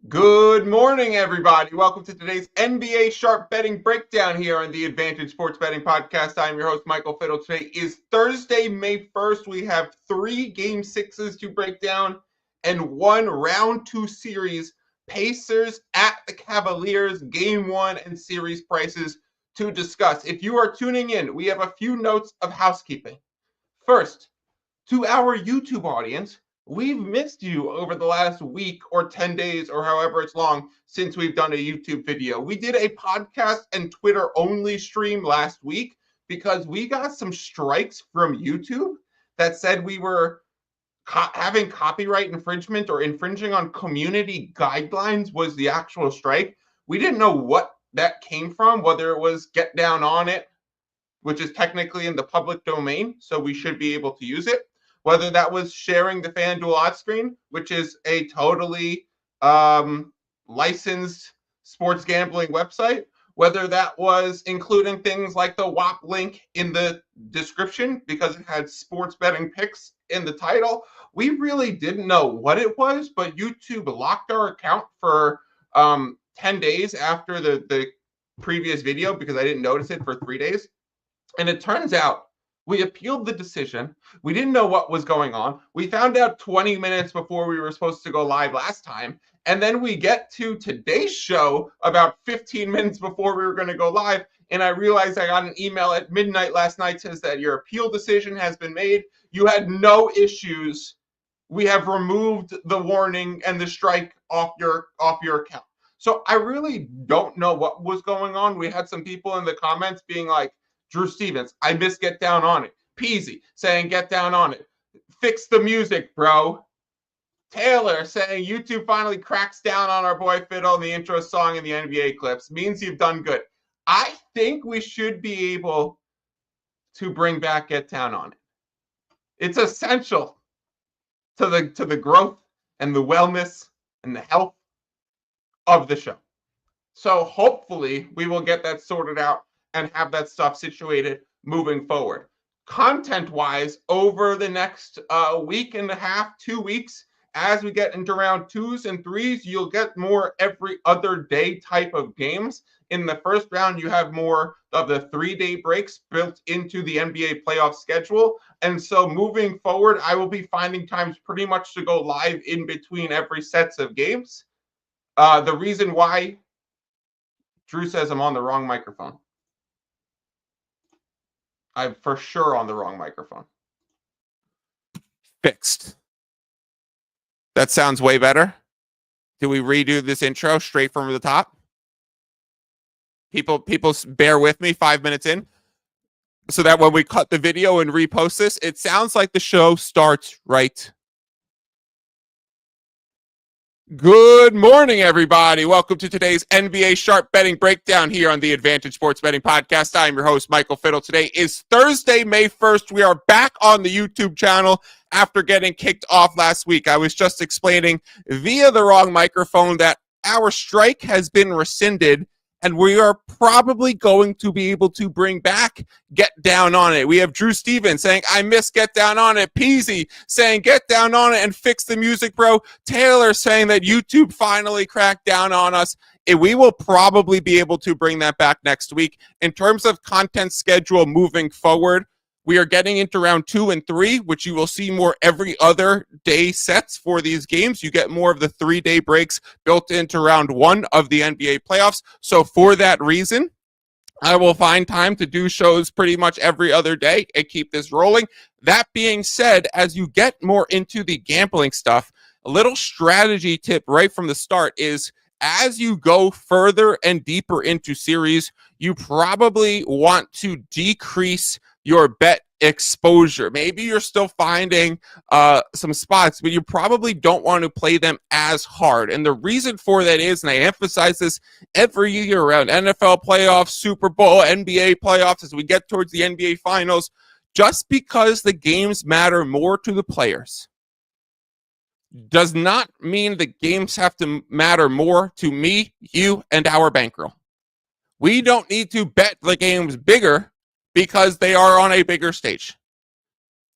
Good morning, everybody. Welcome to today's NBA Sharp Betting Breakdown here on the Advantage Sports Betting Podcast. I'm your host, Michael Fiddle. Today is Thursday, May 1st. We have 3 Game 6s to break down and 1 Round 2 series. Pacers at the Cavaliers, Game 1 and series prices to discuss. If you are tuning in, we have a few notes of housekeeping. First, to our YouTube audience, we've missed you over the last week or 10 days or however it's long since we've done a YouTube video. We did a podcast and Twitter only stream last week because we got some strikes from YouTube that said we were having copyright infringement or infringing on community guidelines was the actual strike. We didn't know what that came from, whether it was Get Down On It, which is technically in the public domain, so we should be able to use it. Whether that was sharing the FanDuel odds screen, which is a totally licensed sports gambling website, whether that was including things like the WAP link in the description because it had sports betting picks in the title. We really didn't know what it was, but YouTube locked our account for 10 days after the previous video because I didn't notice it for 3 days. And it turns out we appealed the decision. We didn't know what was going on. We found out 20 minutes before we were supposed to go live last time. And then we get to today's show about 15 minutes before we were going to go live. And I realized I got an email at midnight last night says that your appeal decision has been made. You had no issues. We have removed the warning and the strike off your account. So I really don't know what was going on. We had some people in the comments being like, Drew Stevens, I miss Get Down On It. Peasy saying Get Down On It. Fix the music, bro. Taylor saying YouTube finally cracks down on our boy Fiddle and the intro song in the NBA clips. Means you've done good. I think we should be able to bring back Get Down On It. It's essential to the growth and the wellness and the health of the show. So hopefully we will get that sorted out and have that stuff situated moving forward. Content-wise, over the next week and a half, 2 weeks, as we get into round 2s and 3s, you'll get more every other day type of games. In the first round, you have more of the 3-day breaks built into the NBA playoff schedule. And so moving forward, I will be finding times pretty much to go live in between every sets of games. The reason why, Drew says I'm on the wrong microphone. I'm for sure on the wrong microphone. Fixed. That sounds way better. Do we redo this intro straight from the top? People bear with me 5 minutes in so that when we cut the video and repost this, it sounds like the show starts right. Good morning, everybody. Welcome to today's NBA Sharp Betting Breakdown here on the Advantage Sports Betting Podcast. I'm your host, Michael Fiddle. Today is Thursday, May 1st. We are back on the YouTube channel after getting kicked off last week. I was just explaining via the wrong microphone that our strike has been rescinded, and we are probably going to be able to bring back Get Down On It. We have Drew Stevens saying, I miss Get Down On It. Peasy saying, Get Down On It and fix the music, bro. Taylor saying that YouTube finally cracked down on us. We will probably be able to bring that back next week. In terms of content schedule moving forward, we are getting into round 2 and 3, which you will see more every other day sets for these games. You get more of the 3-day breaks built into round 1 of the NBA playoffs. So for that reason, I will find time to do shows pretty much every other day and keep this rolling. That being said, as you get more into the gambling stuff, a little strategy tip right from the start is as you go further and deeper into series, you probably want to decrease your bet exposure. Maybe you're still finding some spots, but you probably don't want to play them as hard. And the reason for that is, and I emphasize this every year around NFL playoffs, Super Bowl, NBA playoffs, as we get towards the NBA finals, just because the games matter more to the players does not mean the games have to matter more to me, you, and our bankroll. We don't need to bet the games bigger because they are on a bigger stage.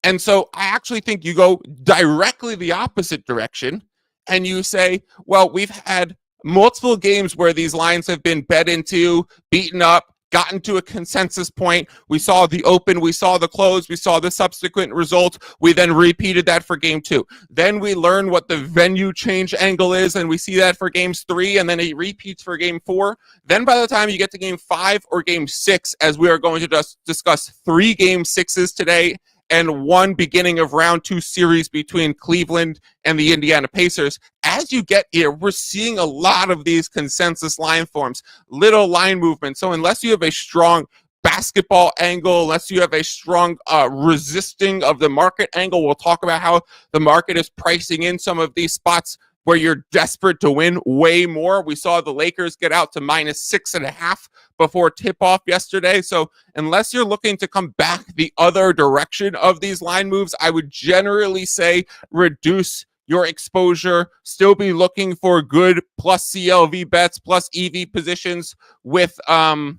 And so I actually think you go directly the opposite direction and you say, well, we've had multiple games where these lines have been bet into, beaten up, gotten to a consensus point. We saw the open, we saw the close, we saw the subsequent result. We then repeated that for game 2. Then we learn what the venue change angle is, and we see that for games 3, and then it repeats for game 4. Then by the time you get to game 5 or game 6, as we are going to just discuss 3 game 6s today, and 1 beginning of round 2 series between Cleveland and the Indiana Pacers. As you get here, we're seeing a lot of these consensus line forms, little line movement. So unless you have a strong basketball angle, unless you have a strong resisting of the market angle, we'll talk about how the market is pricing in some of these spots where you're desperate to win way more. We saw the Lakers get out to -6.5 before tip-off yesterday. So unless you're looking to come back the other direction of these line moves, I would generally say reduce your exposure, still be looking for good plus CLV bets, plus EV positions with, high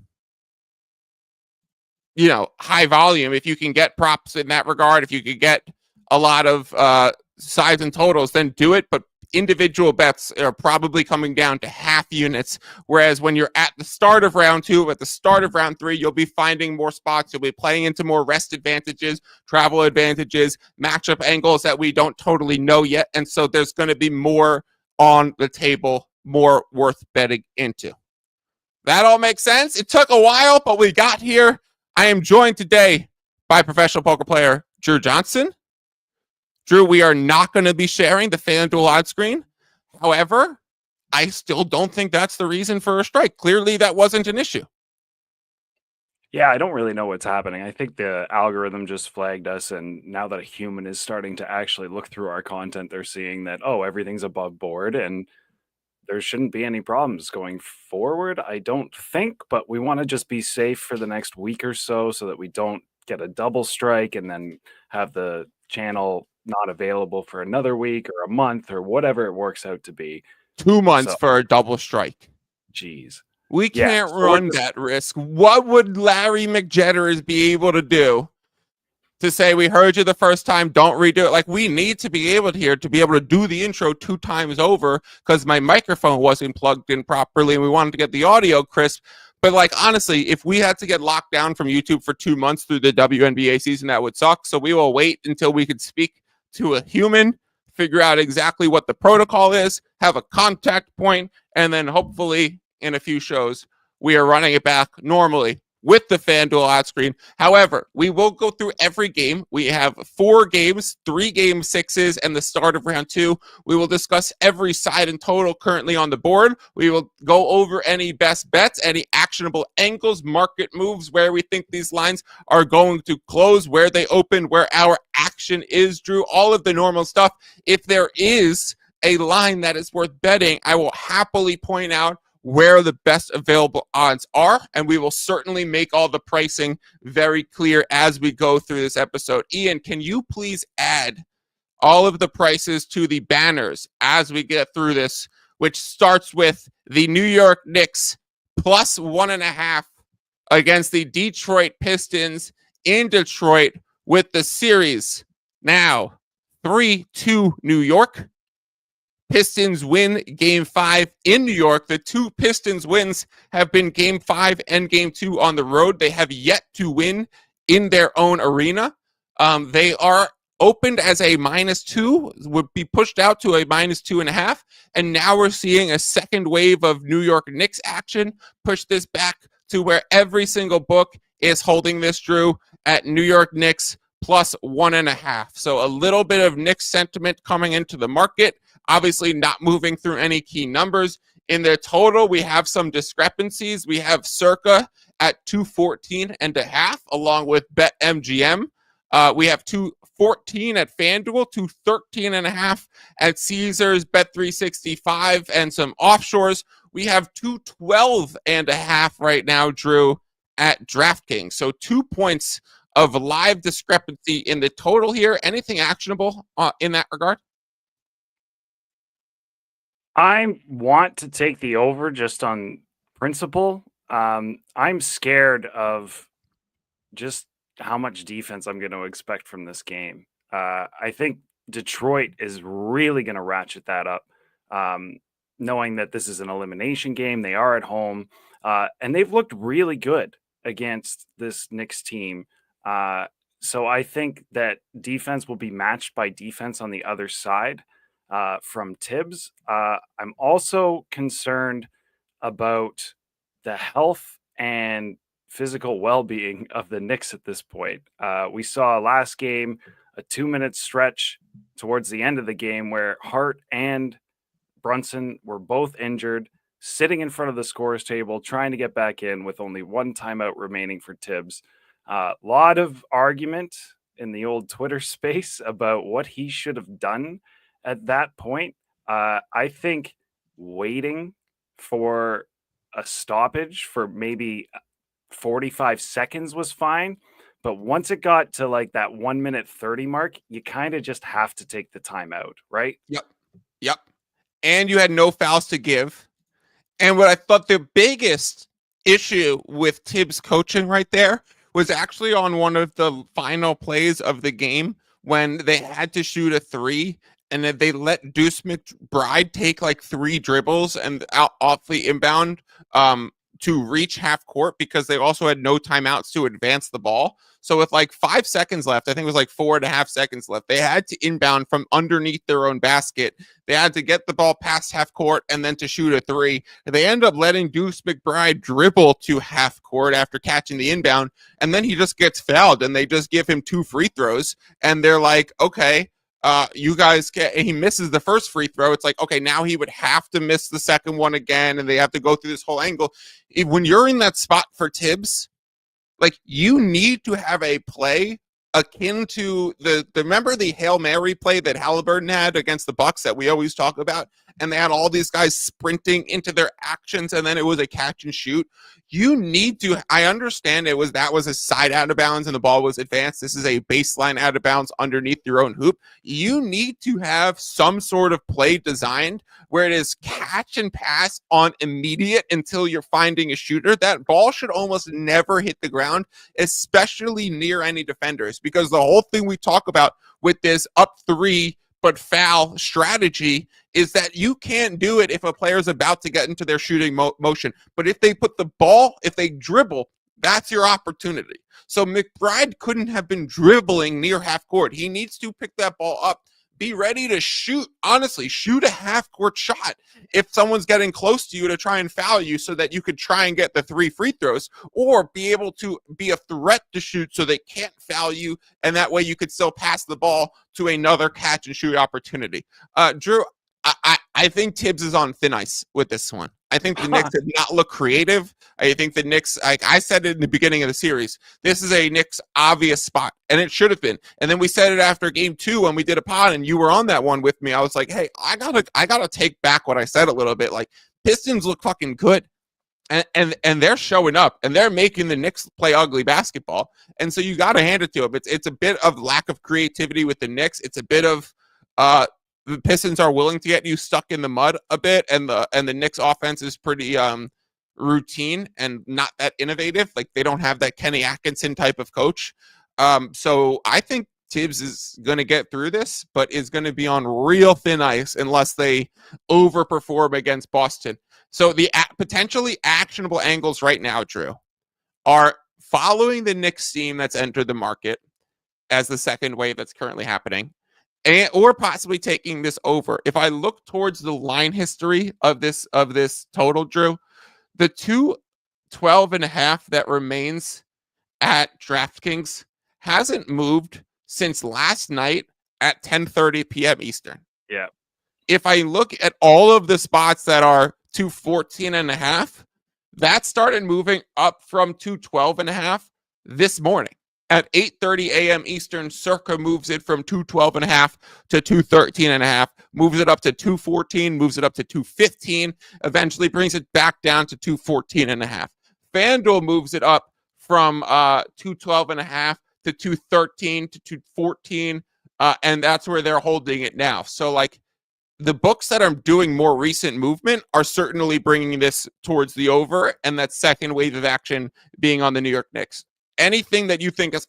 volume. If you can get props in that regard, if you could get a lot of sides and totals, then do it. But individual bets are probably coming down to half units, whereas when you're at the start of round 2, at the start of round 3, you'll be finding more spots. You'll be playing into more rest advantages, travel advantages, matchup angles that we don't totally know yet, and so there's going to be more on the table, more worth betting into. That all makes sense? It took a while, but we got here. I am joined today by professional poker player Drew Johnson. Drew, we are not going to be sharing the FanDuel odds screen. However, I still don't think that's the reason for a strike. Clearly, that wasn't an issue. Yeah, I don't really know what's happening. I think the algorithm just flagged us, and now that a human is starting to actually look through our content, they're seeing that, oh, everything's above board, and there shouldn't be any problems going forward, I don't think, but we want to just be safe for the next week or so that we don't get a double strike and then have the channel not available for another week or a month or whatever it works out to be. 2 months for a double strike. Geez. We can't run that risk. What would Larry McJetters be able to do to say, we heard you the first time, don't redo it? Like, we need to be able to do the intro 2 times over because my microphone wasn't plugged in properly and we wanted to get the audio crisp. But, like, honestly, if we had to get locked down from YouTube for 2 months through the WNBA season, that would suck. So we will wait until we could speak to a human, figure out exactly what the protocol is, have a contact point, and then hopefully in a few shows, we are running it back normally with the FanDuel odds screen. However, we will go through every game. We have 4 games, 3 game 6s, and the start of round 2. We will discuss every side and total currently on the board. We will go over any best bets, any actionable angles, market moves, where we think these lines are going to close, where they open, where our action is, Drew, all of the normal stuff. If there is a line that is worth betting, I will happily point out where the best available odds are, and we will certainly make all the pricing very clear as we go through this episode. Ian, can you please add all of the prices to the banners as we get through this, which starts with the New York Knicks plus 1.5 against the Detroit Pistons in Detroit, with the series now 3-2 New York. Pistons win game 5 in New York. The 2 Pistons wins have been game 5 and game 2 on the road. They have yet to win in their own arena. They are opened as a -2, would be pushed out to a -2.5. And now we're seeing a second wave of New York Knicks action push this back to where every single book is holding this, Drew, at New York Knicks plus 1.5. So a little bit of Knicks sentiment coming into the market. Obviously not moving through any key numbers. In their total, we have some discrepancies. We have Circa at 214.5, along with BetMGM. We have 214 at FanDuel, 213.5 at Caesars, Bet365, and some offshores. We have 212.5 right now, Drew, at DraftKings. So 2 points of live discrepancy in the total here. Anything actionable in that regard? I want to take the over just on principle. I'm scared of just how much defense I'm going to expect from this game. I think Detroit is really going to ratchet that up. knowing that this is an elimination game. They are at home, and they've looked really good against this Knicks team. So I think that defense will be matched by defense on the other side from Tibbs. I'm also concerned about the health and physical well-being of the Knicks at this point. We saw last game a 2-minute stretch towards the end of the game where Hart and Brunson were both injured, sitting in front of the scorers table, trying to get back in with only one timeout remaining for Tibbs. A lot of argument in the old Twitter space about what he should have done at that point. I think waiting for a stoppage for maybe 45 seconds was fine. But once it got to like that 1 minute 30 mark, you kind of just have to take the timeout, right? Yep. Yep. And you had no fouls to give. And what I thought the biggest issue with Tibbs coaching right there was actually on one of the final plays of the game when they had to shoot a three and then they let Deuce McBride take like 3 dribbles and out off the inbound to reach half court because they also had no timeouts to advance the ball. So with like 5 seconds left, I think it was like 4.5 seconds left, they had to inbound from underneath their own basket. They had to get the ball past half court and then to shoot a three. And they end up letting Deuce McBride dribble to half court after catching the inbound. And then he just gets fouled and they just give him 2 free throws. And they're like, okay, you guys he misses the first free throw. It's like, okay, now he would have to miss the second one again. And they have to go through this whole angle. When you're in that spot for Tibbs, like you need to have a play akin to remember the Hail Mary play that Halliburton had against the Bucks that we always talk about, and they had all these guys sprinting into their actions and then it was a catch and shoot. You need to, I understand that was a side out of bounds and the ball was advanced. This is a baseline out of bounds underneath your own hoop. You need to have some sort of play designed where it is catch and pass on immediate until you're finding a shooter. That ball should almost never hit the ground, especially near any defenders, because the whole thing we talk about with this up 3 but foul strategy is that you can't do it if a player is about to get into their shooting motion. But if they put the ball, if they dribble, that's your opportunity. So McBride couldn't have been dribbling near half court. He needs to pick that ball up, be ready to shoot, honestly, shoot a half court shot if someone's getting close to you to try and foul you so that you could try and get the 3 free throws, or be able to be a threat to shoot so they can't foul you. And that way you could still pass the ball to another catch and shoot opportunity. Drew, I think Tibbs is on thin ice with this one. I think the Knicks did not look creative. I think the Knicks, like I said it in the beginning of the series, this is a Knicks obvious spot, and it should have been. And then we said it after game 2 when we did a pod, and you were on that one with me. I was like, hey, I gotta take back what I said a little bit. Like, Pistons look fucking good. And they're showing up, and they're making the Knicks play ugly basketball. And so you got to hand it to them. It's a bit of lack of creativity with the Knicks. It's a bit of the Pistons are willing to get you stuck in the mud a bit, and the Knicks offense is pretty routine and not that innovative. Like, they don't have that Kenny Atkinson type of coach. So I think Tibbs is going to get through this, but is going to be on real thin ice unless they overperform against Boston. So the potentially actionable angles right now, Drew, are following the Knicks team that's entered the market as the second wave that's currently happening, or possibly taking this over. If I look towards the line history of this total, Drew, the 212.5 that remains at DraftKings hasn't moved since last night at 10:30 p.m. Eastern. Yeah. If I look at all of the spots that are 214.5, that started moving up from 212.5 this morning. At 8:30 a.m. Eastern, Circa moves it from 212.5 to 213.5, moves it up to 214, moves it up to 215, eventually brings it back down to 214.5. FanDuel moves it up from 212.5 to 213 to 214, and that's where they're holding it now. So, like, the books that are doing more recent movement are certainly bringing this towards the over, and that second wave of action being on the New York Knicks. Anything that you think is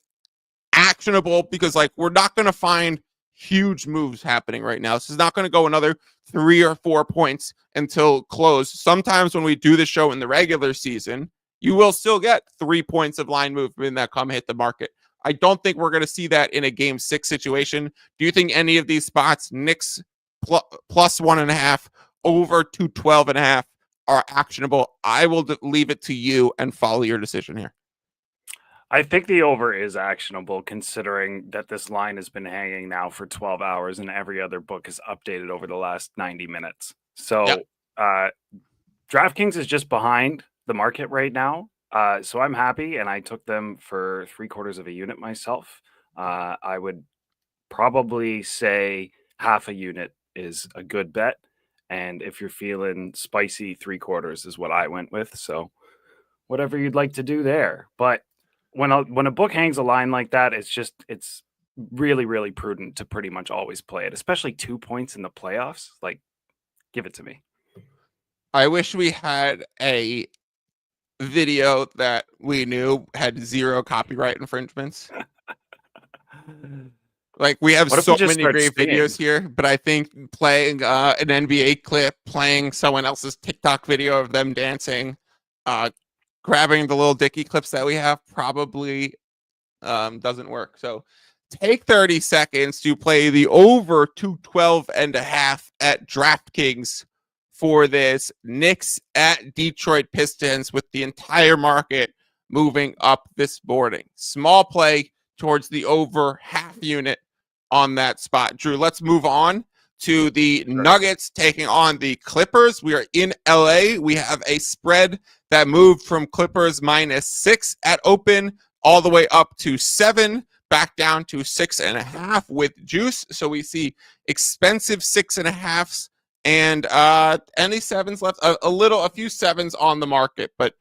actionable, because, like, we're not going to find huge moves happening right now. This is not going to go another 3 or 4 points until close. Sometimes when we do the show in the regular season, you will still get 3 points of line movement that come hit the market. I don't think we're going to see that in a game 6 situation. Do you think any of these spots, Knicks plus 1.5, over 212.5, are actionable? I will leave it to you and follow your decision here. I think the over is actionable, considering that this line has been hanging now for 12 hours and every other book is updated over the last 90 minutes. So DraftKings is just behind the market right now. So I'm happy, and I took them for 3/4 of a unit myself. I would probably say half a unit is a good bet. And if you're feeling spicy, 3/4 is what I went with. So whatever you'd like to do there. But when a book hangs a line like that, it's really, really prudent to pretty much always play it, especially 2 points in the playoffs. Like, give it to me. I wish we had a video that we knew had 0 copyright infringements. Like, we have so many great videos here, but I think playing an NBA clip, playing someone else's TikTok video of them dancing, grabbing the little Dicky clips that we have probably doesn't work. So take 30 seconds to play the over 212.5 at DraftKings for this Knicks at Detroit Pistons, with the entire market moving up this morning. Small play towards the over half unit on that spot. Drew, let's move on to the Nuggets taking on the Clippers. We are in LA. We have a spread that moved from Clippers -6 at open all the way up to 7, back down to 6.5 with juice. So we see expensive 6.5s and any 7s left, a few 7s on the market, but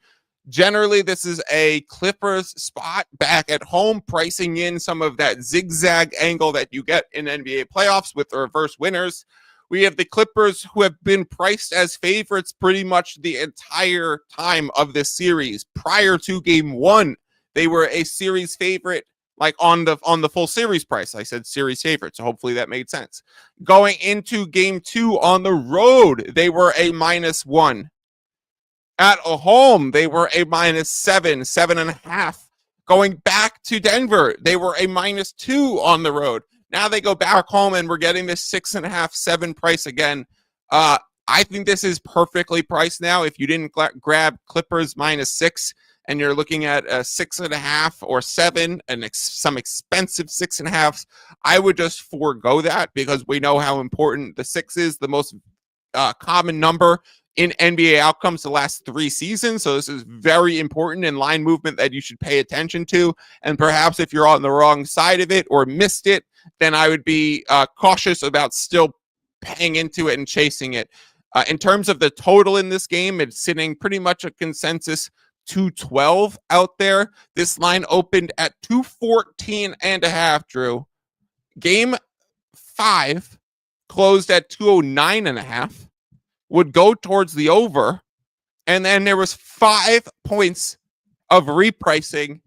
generally this is a Clippers spot back at home, pricing in some of that zigzag angle that you get in NBA playoffs with the reverse winners. We have the Clippers, who have been priced as favorites pretty much the entire time of this series. Prior to game 1, they were a series favorite, like on the full series price. I said series favorite, so hopefully that made sense. Going into game 2 on the road, they were a -1. At home, they were a -7, 7.5. Going back to Denver, they were a -2 on the road. Now they go back home, and we're getting this 6.5, 7 price again. I think this is perfectly priced now. If you didn't grab Clippers -6 and you're looking at a 6.5 or 7 and some expensive 6.5s, I would just forego that, because we know how important the 6 is, the most common number in NBA outcomes the last 3 seasons. So this is very important in line movement that you should pay attention to. And perhaps if you're on the wrong side of it or missed it, then I would be cautious about still paying into it and chasing it. In terms of the total in this game, it's sitting pretty much a consensus 212 out there. This line opened at 214.5, Drew. Game 5 closed at 209.5. Would go towards the over, and then there was 5 points of repricing,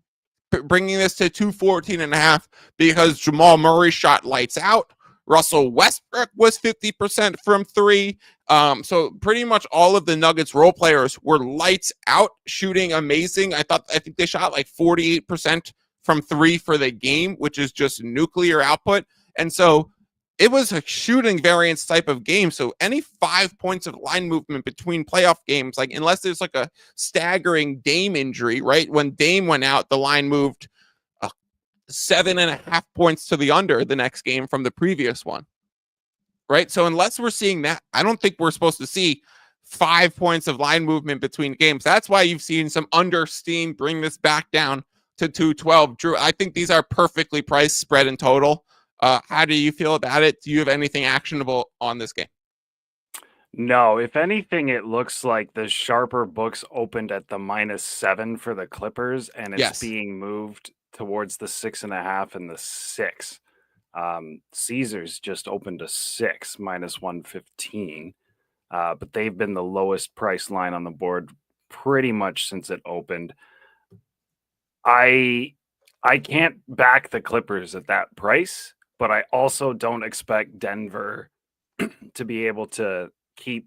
bringing this to 214.5, because Jamal Murray shot lights out. Russell Westbrook was 50% from 3. So pretty much all of the Nuggets role players were lights out, shooting amazing. I think they shot like 48% from 3 for the game, which is just nuclear output. And so it was a shooting variance type of game. So any 5 points of line movement between playoff games, like unless there's like a staggering Dame injury, right? When Dame went out, the line moved 7.5 points to the under the next game from the previous one, right? So unless we're seeing that, I don't think we're supposed to see 5 points of line movement between games. That's why you've seen some under steam bring this back down to 212. Drew, I think these are perfectly priced, spread in total. How do you feel about it? Do you have anything actionable on this game? No, if anything, it looks like the sharper books opened at the -7 for the Clippers, and it's being moved towards the 6.5 and the 6. Caesars just opened a 6, -115. But they've been the lowest price line on the board pretty much since it opened. I can't back the Clippers at that price, but I also don't expect Denver to be able to keep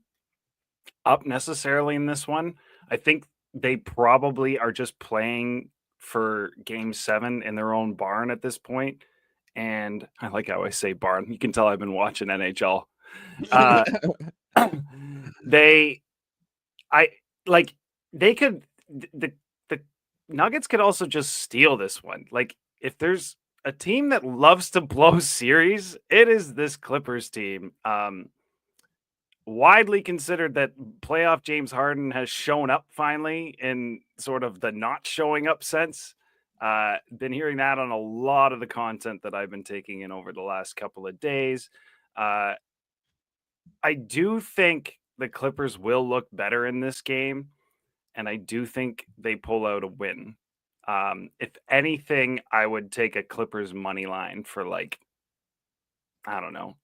up necessarily in this one. I think they probably are just playing for game 7 in their own barn at this point. And I like how I say barn. You can tell I've been watching NHL. Uh, they could the Nuggets could also just steal this one. Like, if there's a team that loves to blow series, it is this Clippers team. Widely considered that playoff James Harden has shown up finally in sort of the not showing up sense. Been hearing that on a lot of the content that I've been taking in over the last couple of days. I do think the Clippers will look better in this game, and I do think they pull out a win. If anything, I would take a Clippers money line for, like, I don't know,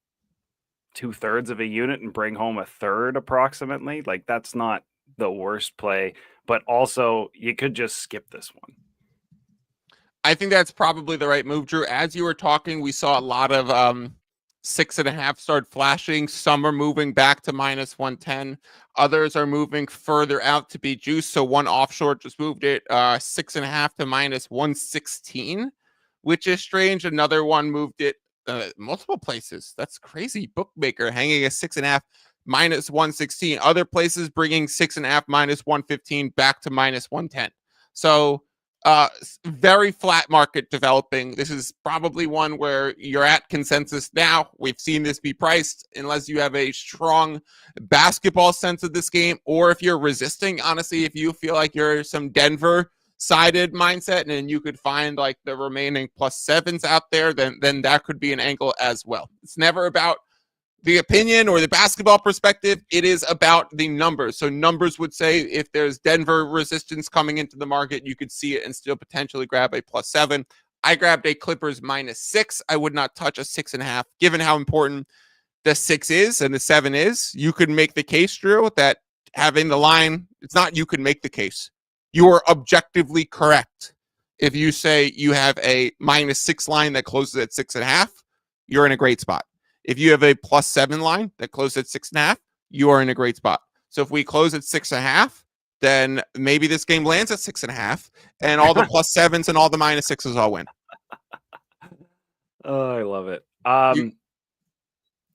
2/3 of a unit and bring home a third approximately. Like, that's not the worst play, but also you could just skip this one. I think that's probably the right move, Drew. As you were talking, we saw a lot of 6.5 start flashing. Some are moving back to -110. Others are moving further out to be juiced. So one offshore just moved it 6.5 to -116, which is strange. Another one moved it multiple places. That's crazy. Bookmaker hanging a 6.5 -116. Other places bringing 6.5 -115 back to -110. So very flat market developing. This is probably one where you're at consensus now. We've seen this be priced unless you have a strong basketball sense of this game, or if you're resisting, honestly, if you feel like you're some Denver sided mindset and you could find like the remaining +7s out there, then that could be an angle as well. It's never about the opinion or the basketball perspective. It is about the numbers. So numbers would say if there's Denver resistance coming into the market, you could see it and still potentially grab a +7. I grabbed a Clippers -6. I would not touch a 6.5, given how important the 6 is and the 7 is. You could make the case, Drew, that having the line, it's not you can make the case. You are objectively correct. If you say you have a -6 line that closes at 6.5, you're in a great spot. If you have a +7 line that closes at 6.5, you are in a great spot. So if we close at 6.5, then maybe this game lands at 6.5, and all the +7s and all the -6s all win. Oh, I love it.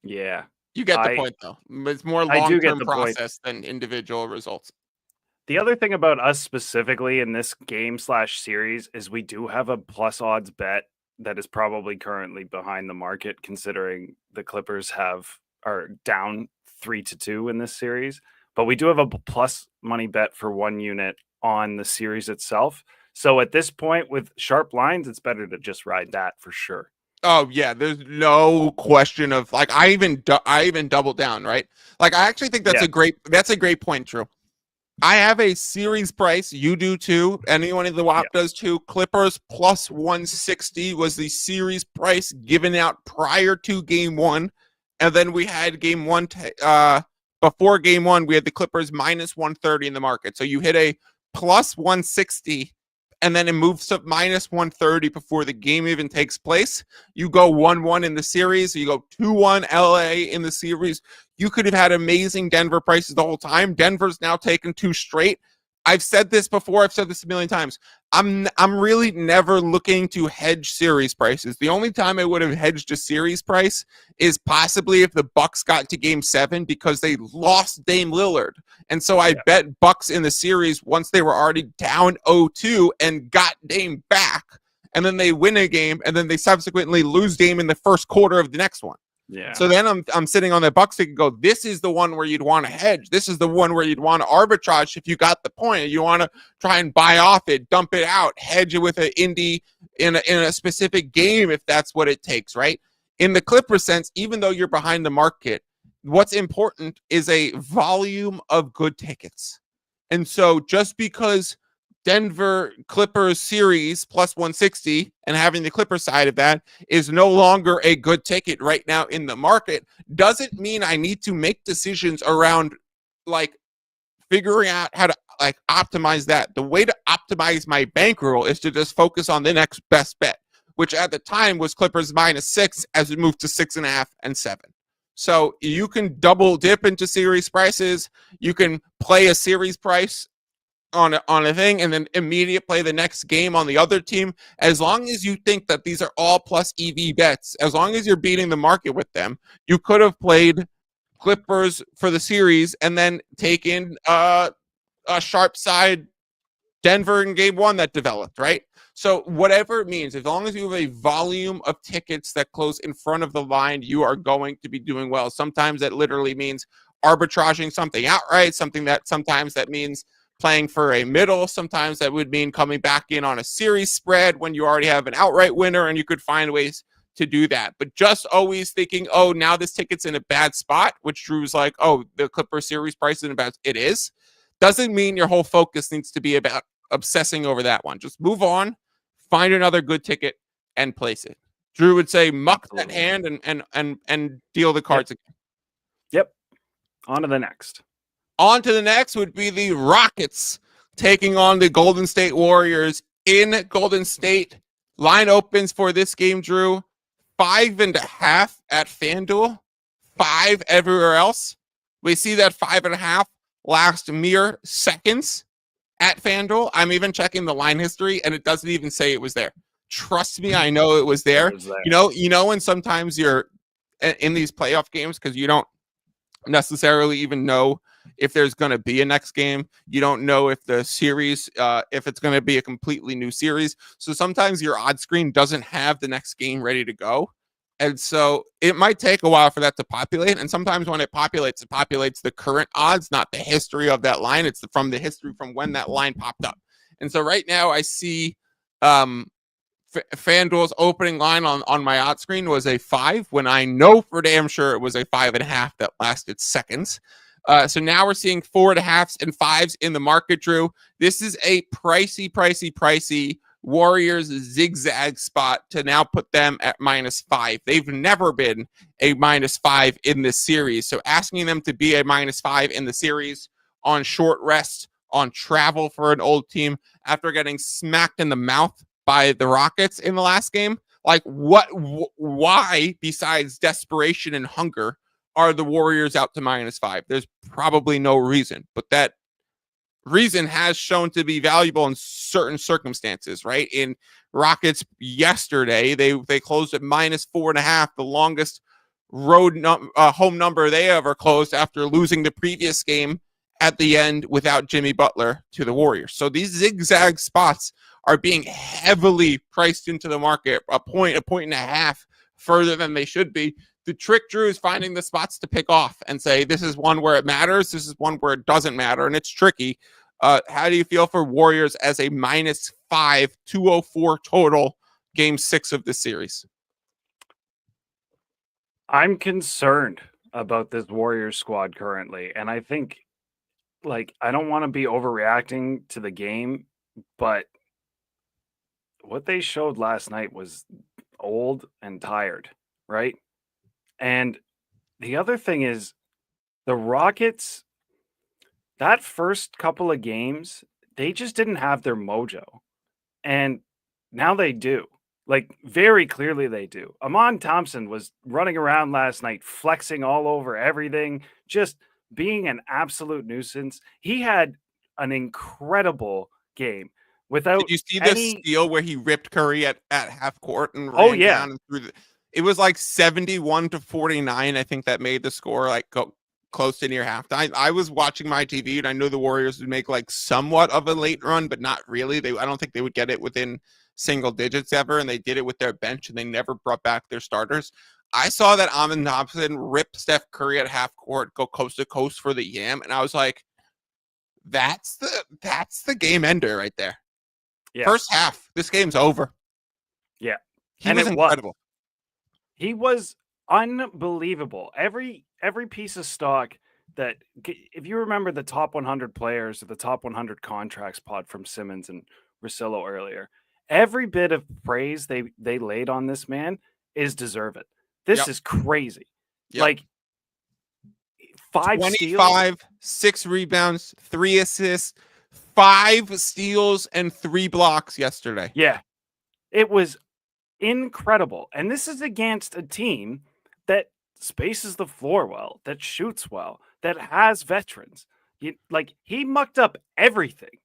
Yeah. You get the point, though. It's more long-term process than individual results. The other thing about us specifically in this game/series is we do have a plus odds bet that is probably currently behind the market, considering the Clippers are down 3-2 in this series. But we do have a plus money bet for 1 unit on the series itself. So at this point, with sharp lines, it's better to just ride that for sure. Oh yeah, there's no question of, like, I even doubled down, right? Like, I actually think that's a great point, Drew. I have a series price. You do too. Anyone in the WAP does too. Clippers +160 was the series price given out prior to game 1. And then we had game 1, before game 1, we had the Clippers -130 in the market. So you hit a +160 and then it moves to -130 before the game even takes place. You go 1-1 in the series. You go 2-1 LA in the series. You could have had amazing Denver prices the whole time. Denver's now taken 2 straight. I've said this before. I've said this a million times. I'm really never looking to hedge series prices. The only time I would have hedged a series price is possibly if the Bucks got to game 7 because they lost Dame Lillard. And so I bet Bucks in the series once they were already down 0-2 and got Dame back. And then they win a game and then they subsequently lose Dame in the first quarter of the next one. Yeah. So then I'm sitting on the Bucks ticket and go, this is the one where you'd want to hedge. This is the one where you'd want to arbitrage if you got the point. You want to try and buy off it, dump it out, hedge it with an indie in a specific game if that's what it takes, right? In the Clipper sense, even though you're behind the market, what's important is a volume of good tickets. And so just because Denver Clippers series +160 and having the Clipper side of that is no longer a good ticket right now in the market doesn't mean I need to make decisions around like figuring out how to like optimize that. The way to optimize my bankroll is to just focus on the next best bet. which at the time was Clippers -6 as it moved to 6.5 and 7. So you can double dip into series prices. You can play a series price on a thing and then immediately play the next game on the other team. As long as you think that these are all plus EV bets, as long as you're beating the market with them, you could have played Clippers for the series and then taken a sharp side Denver in game 1 that developed, right? So whatever it means, as long as you have a volume of tickets that close in front of the line, you are going to be doing well. Sometimes that literally means arbitraging something outright, sometimes that means playing for a middle. Sometimes that would mean coming back in on a series spread when you already have an outright winner, and you could find ways to do that. But just always thinking, oh, now this ticket's in a bad spot, which Drew's like, oh, the Clipper series price is in a bad, it is, doesn't mean your whole focus needs to be about obsessing over that one. Just move on, find another good ticket, and place it. Drew would say, muck that hand and deal the cards again. Yep. On to the next. On to the next would be the Rockets taking on the Golden State Warriors in Golden State. Line opens for this game, Drew, 5.5 at FanDuel, 5 everywhere else. We see that 5.5 last mere seconds at FanDuel. I'm even checking the line history, and it doesn't even say it was there. Trust me, I know it was there. You know, when sometimes you're in these playoff games because you don't necessarily even know if there's going to be a next game. You don't know if the series, if it's going to be a completely new series. So sometimes your odd screen doesn't have the next game ready to go. And so it might take a while for that to populate. And sometimes when it populates the current odds, not the history of that line. It's from the history from when that line popped up. And so right now I see FanDuel's opening line on my odds screen was a 5 when I know for damn sure it was a 5.5 that lasted seconds. So now we're seeing 4.5s and 5s in the market, Drew. This is a pricey Warriors zigzag spot to now put them at -5. They've never been a -5 in this series. So asking them to be a -5 in the series on short rest, on travel for an old team after getting smacked in the mouth by the Rockets in the last game, like why besides desperation and hunger are the Warriors out to -5? There's probably no reason, but that reason has shown to be valuable in certain circumstances, right? In Rockets yesterday, they closed at -4.5, the longest home number they ever closed after losing the previous game at the end without Jimmy Butler to the Warriors. So these zigzag spots are being heavily priced into the market, a point and a half further than they should be. The trick, Drew, is finding the spots to pick off and say, this is one where it matters, this is one where it doesn't matter, and it's tricky. How do you feel for Warriors as a -5, 204 total, game 6 of the series? I'm concerned about this Warriors squad currently, and I think, I don't want to be overreacting to the game, but what they showed last night was old and tired, right? And the other thing is the Rockets, that first couple of games, they just didn't have their mojo. And now they do. Very clearly they do. Amon Thompson was running around last night, flexing all over everything, just being an absolute nuisance. He had an incredible game. Did you see the steal where he ripped Curry at half court and ran down and through it was 71-49. I think that made the score go close to near halftime. I was watching my TV and I knew the Warriors would make somewhat of a late run, but not really. I don't think they would get it within single digits ever, and they did it with their bench and they never brought back their starters. I saw that Amon Thompson rip Steph Curry at half court, go coast to coast for the yam, and I was like, that's the game ender right there. Yeah. First half, this game's over. Yeah. He was incredible. He was unbelievable. Every piece of stock that, if you remember the top 100 players or the top 100 contracts pod from Simmons and Russillo earlier, every bit of praise they laid on this man is deserved. This is crazy. Yep. 5 25, steals, 6 rebounds, 3 assists, 5 steals, and 3 blocks yesterday. Yeah. It was incredible. And this is against a team that spaces the floor well, that shoots well, that has veterans. He mucked up everything,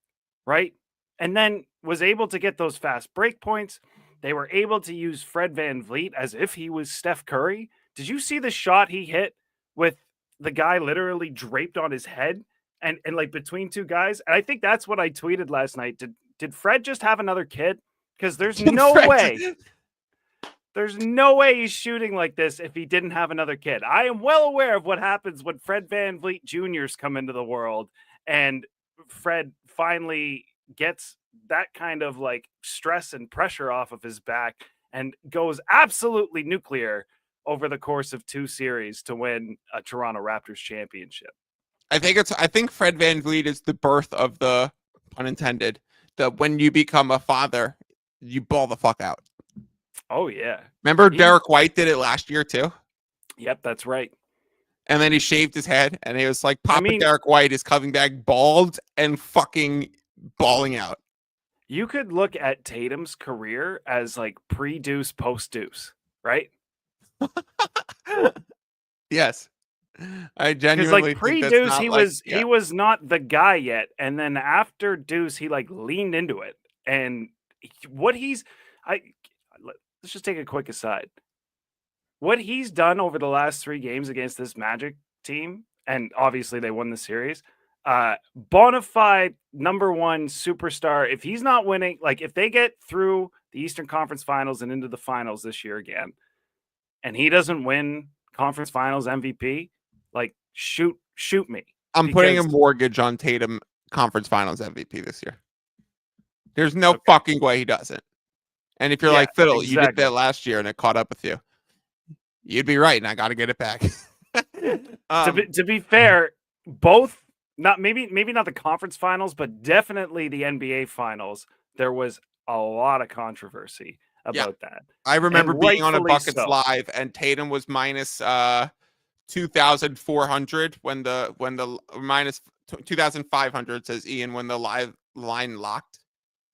right? And then was able to get those fast break points. They were able to use Fred VanVleet as if he was Steph Curry. Did you see the shot he hit with the guy literally draped on his head and like between two guys? And I think that's what I tweeted last night. Did Fred just have another kid? Because there's no way. There's no way he's shooting like this if he didn't have another kid. I am well aware of what happens when Fred VanVleet Jr.'s come into the world and Fred finally gets that kind of like stress and pressure off of his back and goes absolutely nuclear over the course of 2 series to win a Toronto Raptors championship. I think Fred VanVleet is the birth of the, pun intended, that when you become a father, you ball the fuck out. Oh, yeah. Remember Derek White did it last year, too? Yep, that's right. And then he shaved his head, and he was like, Derek White is coming back bald and fucking balling out. You could look at Tatum's career as like pre-deuce, post-deuce, right? Yes. I genuinely think pre-deuce, he was not the guy yet. And then after deuce, he like leaned into it. And let's just take a quick aside. What he's done over the last 3 games against this Magic team, and obviously they won the series, bona fide number 1 superstar. If he's not winning, like if they get through the Eastern Conference Finals and into the finals this year again, and he doesn't win Conference Finals MVP, like shoot me. I'm putting a mortgage on Tatum Conference Finals MVP this year. There's no fucking way he doesn't. And if you're like Fiddle, you did that last year and it caught up with you, you'd be right, and I got to get it back. To be fair, both maybe not the conference finals, but definitely the NBA finals. There was a lot of controversy about that. I remember being on a Buckets Live, and Tatum was minus 2,400 when the minus 2,500 says Ian when the live line locked.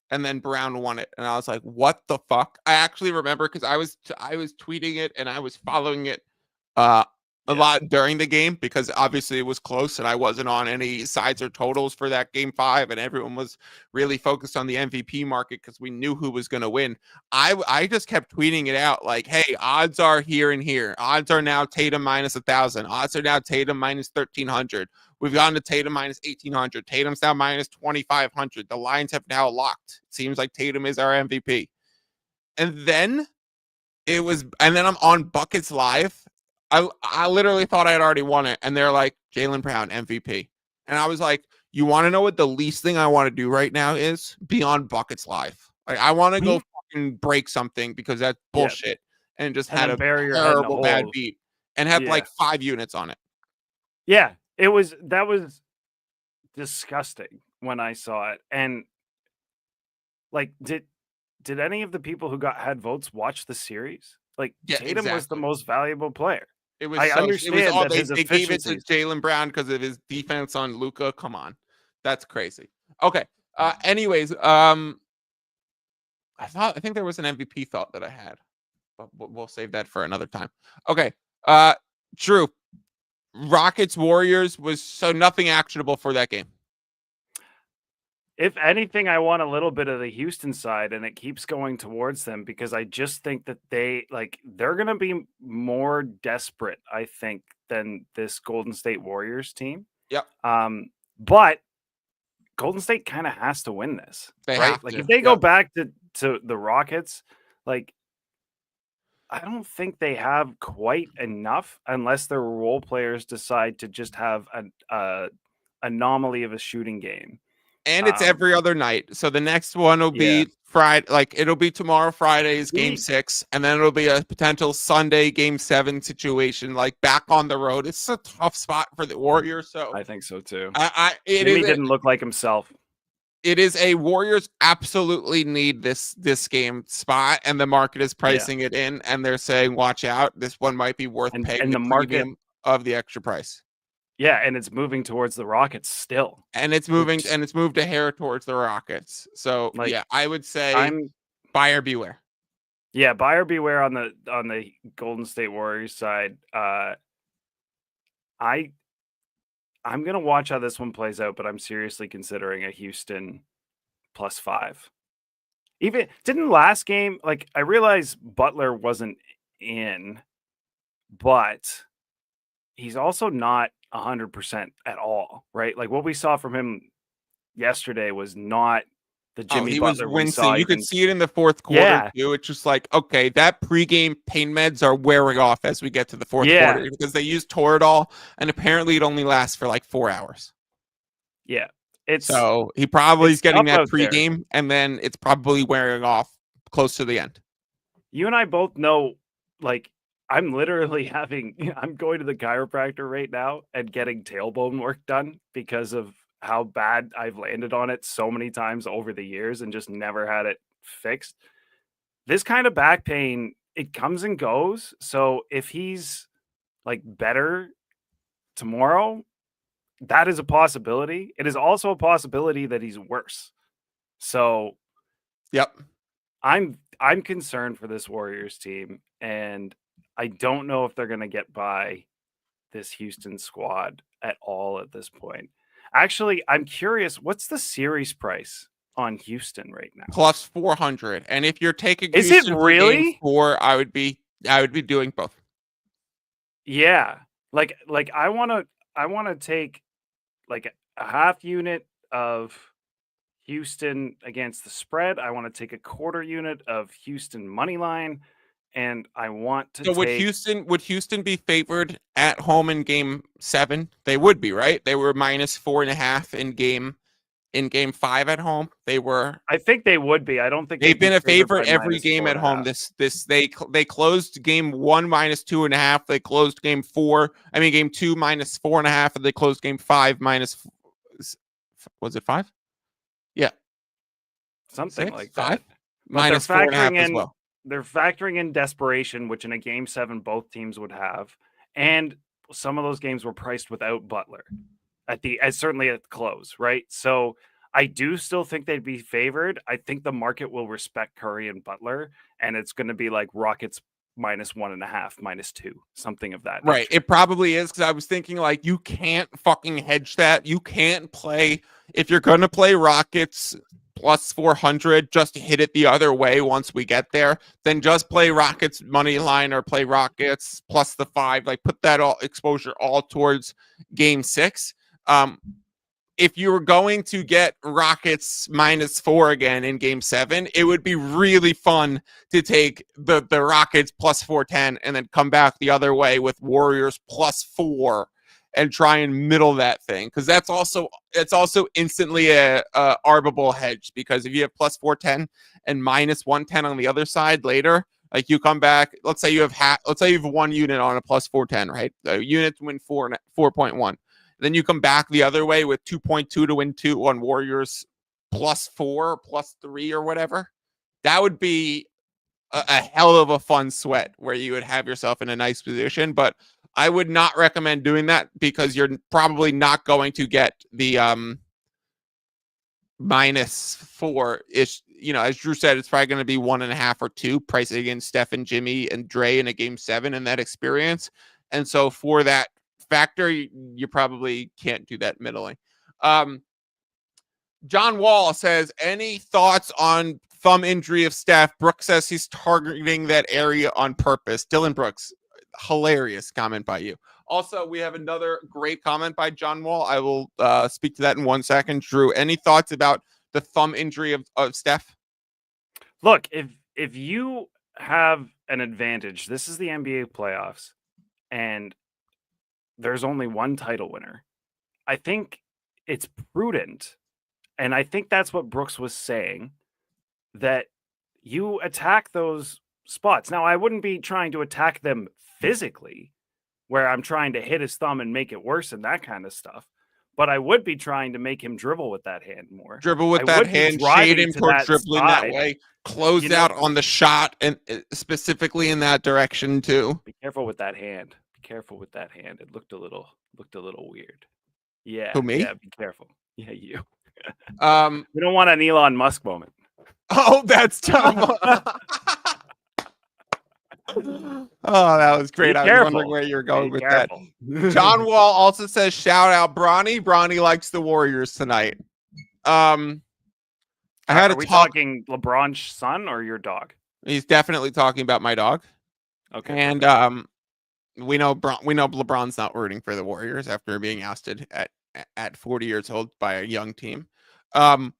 And then Brown won it, and I was like, "What the fuck?" I actually remember because I was tweeting it and I was following it a lot during the game because obviously it was close and I wasn't on any sides or totals for that game 5, and everyone was really focused on the MVP market because we knew who was going to win. I just kept tweeting it out like, "Hey, odds are here and here. Odds are now Tatum minus 1,000. Odds are now Tatum minus 1,300. We've gotten to Tatum minus 1,800. Tatum's now minus 2,500. The lines have now locked. It seems like Tatum is our MVP." And then I'm on Buckets Live. I literally thought I had already won it. And they're like, Jaylen Brown, MVP. And I was like, you want to know what the least thing I want to do right now is? Be on Buckets Live. Like, I want to go fucking break something because that's bullshit. And just had a terrible bad beat. And have like 5 units on it. Yeah. That was disgusting when I saw it. And like, did any of the people who had votes watch the series? Like, Tatum was the most valuable player. I understand that his efficiency. They gave it to Jaylen Brown because of his defense on Luka. Come on, that's crazy. Okay. Anyways, I think there was an MVP thought that I had, but we'll save that for another time. Okay. Drew. Rockets Warriors was so nothing actionable for that game. If anything, I want a little bit of the Houston side, and it keeps going towards them because I just think that they're going to be more desperate, I think, than this Golden State Warriors team. Yep. But Golden State kind of has to win this, right? Like if they go back to the Rockets, like I don't think they have quite enough unless their role players decide to just have an anomaly of a shooting game. And it's every other night. So the next one will be Friday. Like it'll be tomorrow, Friday's game 6. And then it'll be a potential Sunday game 7 situation, like back on the road. It's a tough spot for the Warriors. So I think so too. Jimmy didn't look like himself. It is a Warriors absolutely need this game spot, and the market is pricing it in, and they're saying, watch out, this one might be worth paying and the market of the extra price. Yeah, and it's moving towards the Rockets still. And it's moving and it's moved a hair towards the Rockets. So I would say buyer beware. Yeah, buyer beware on the Golden State Warriors side. I'm gonna watch how this one plays out, but I'm seriously considering a Houston +5. Even didn't last game, like I realize Butler wasn't in, but he's also not 100% at all, right? Like what we saw from him yesterday was not the Jimmy he was Butler we saw. wincing. You could see it in the fourth quarter Yeah. too. It's just like, okay, that pregame pain meds are wearing off as we get to the fourth quarter because they used Toradol, and apparently it only lasts for like 4 hours. Yeah. So he probably is getting that pregame, there. and then it's probably wearing off close to the end. You and I both know, like, I'm literally I'm going to the chiropractor right now and getting tailbone work done because of how bad I've landed on it so many times over the years and just never had it fixed. This kind of back pain, it comes and goes. So if he's like better tomorrow, that is a possibility. It is also a possibility that he's worse. So, yep. I'm concerned for this Warriors team, and I don't know if they're going to get by this Houston squad at all at this point. Actually, I'm curious, what's the series price on Houston right now? +400. And if you're taking Is Houston it really? for game 4, I would be doing both. Yeah. Like I want to take like a half unit of Houston against the spread. I want to take a quarter unit of Houston money line, and I want to would Houston be favored at home in game 7? They would be, right? They were -4.5 in game 5 at home. I think they would be. I don't think they've been a favorite every game at home. They closed game 1 -2.5. They closed game 2 -4.5, and they closed game 5 was it 5? Yeah. Something 6? like 5? But -4.5 as well. They're factoring in desperation, which in a game 7 both teams would have, and some of those games were priced without Butler certainly at the close, right? So I do still think they'd be favored. I think the market will respect Curry and Butler, and it's going to be like Rockets -1.5, -2, something of that right nature. It probably is, because I was thinking like you can't fucking hedge that. You can't play, if you're going to play Rockets +400, just hit it the other way once we get there. Then just play Rockets money line or play Rockets +5. Like put that exposure all towards game 6. If you were going to get Rockets -4 again in game 7, it would be really fun to take the Rockets +410 and then come back the other way with Warriors +4 and try and middle that thing. Because it's also instantly a arbable hedge, because if you have +410 and -110 on the other side later, like you come back, let's say you have one unit on a +410, right? The units win 4.1. Then you come back the other way with 2.2 to win 2 on Warriors +4, +3 or whatever. That would be a hell of a fun sweat where you would have yourself in a nice position. But I would not recommend doing that, because you're probably not going to get the -4-ish. As Drew said, it's probably going to be 1.5 or 2 pricing against Steph and Jimmy and Dre in a game 7 in that experience. And so for that factor, you probably can't do that middling. John Wall says, any thoughts on thumb injury of Steph? Brooks says he's targeting that area on purpose. Dylan Brooks, hilarious comment by you. Also, we have another great comment by John Wall. I will speak to that in 1 second. Drew, any thoughts about the thumb injury of Steph? Look, if you have an advantage, this is the NBA playoffs, and there's only one title winner. I think it's prudent, and I think that's what Brooks was saying, that you attack those spots. Now, I wouldn't be trying to attack them physically, where I'm trying to hit his thumb and make it worse and that kind of stuff, but I would be trying to make him dribble with that hand more. Dribble with that hand, shade him towards dribbling that way, close out on the shot, and specifically in that direction too. Be careful with that hand. Careful with that hand. It looked a little weird. Yeah. Who, me? Yeah, be careful. Yeah, you. We don't want an Elon Musk moment. Oh, that's tough. Oh, that was great. Be I was wondering where you were going with that. John Wall also says, shout out Bronny. Bronny likes the Warriors tonight. I had Are we talking LeBron's son or your dog? He's definitely talking about my dog. Okay. And we know LeBron's not rooting for the Warriors after being ousted at 40 years old by a young team. I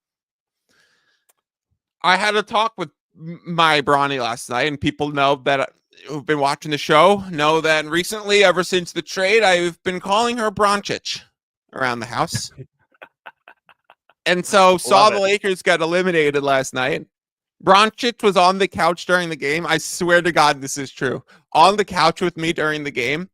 had a talk with my Bronny last night, and people know that who've been watching the show know that recently, ever since the trade, I've been calling her Bronchich around the house. And so saw the Lakers got eliminated last night. Bronchich was on the couch during the game. I swear to God, this is true. On the couch with me during the game,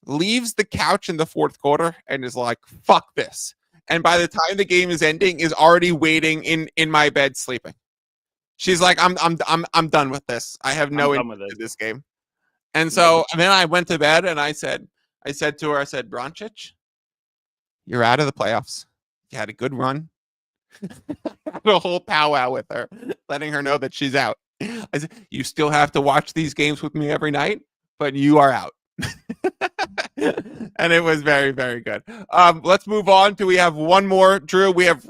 leaves the couch in the fourth quarter and is like, fuck this. And by the time the game is ending, is already waiting in my bed sleeping. She's like, I'm done with this. I have no interest in this game. And so and then I went to bed and I said to her, Bronchich, you're out of the playoffs. You had a good run. Had a whole powwow with her, letting her know that she's out. I said, you still have to watch these games with me every night, but you are out. And it was very, very good. Let's move on to, we have one more, Drew. We have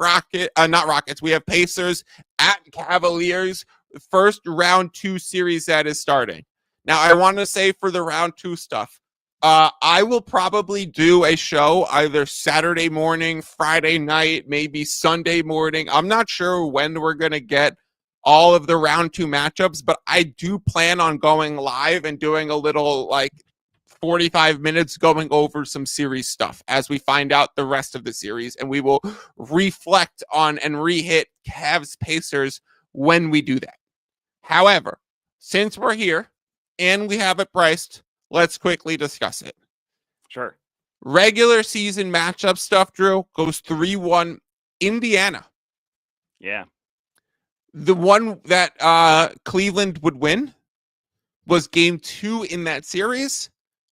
we have Pacers at Cavaliers. First round 2 series that is starting. Now, I want to say for the round 2 stuff, I will probably do a show either Saturday morning, Friday night, maybe Sunday morning. I'm not sure when we're going to get all of the round 2 matchups, but I do plan on going live and doing a little 45 minutes going over some series stuff as we find out the rest of the series, and we will reflect on and re-hit Cavs Pacers when we do that. However, since we're here and we have it priced, let's quickly discuss it. Sure. Regular season matchup stuff, Drew, goes 3-1 Indiana. Yeah. The one that Cleveland would win was game 2 in that series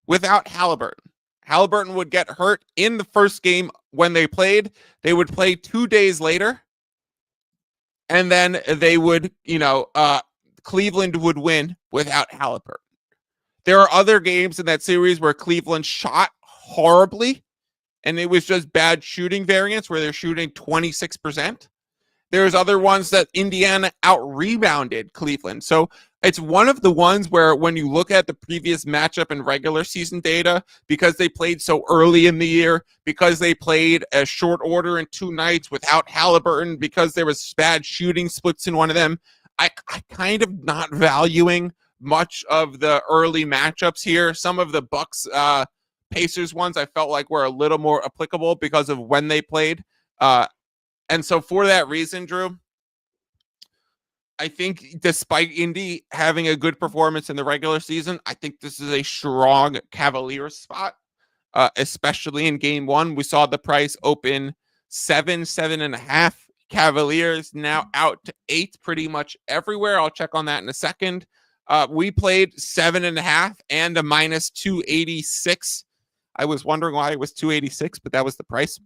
without Halliburton. Halliburton would get hurt in the first game when they played. They would play 2 days later. And then they would, Cleveland would win without Halliburton. There are other games in that series where Cleveland shot horribly, and it was just bad shooting variance where they're shooting 26%. There's other ones that Indiana out-rebounded Cleveland. So it's one of the ones where when you look at the previous matchup and regular season data, because they played so early in the year, because they played a short order in 2 nights without Halliburton, because there was bad shooting splits in one of them, I kind of not valuing much of the early matchups here. Some of the Bucks Pacers ones I felt like were a little more applicable because of when they played. And so for that reason, Drew, I think despite Indy having a good performance in the regular season, I think this is a strong Cavaliers spot, especially in game 1. We saw the price open 7.5. Cavaliers now out to 8 pretty much everywhere. I'll check on that in a second. We played 7.5 and a minus 286. I was wondering why it was 286, but that was the price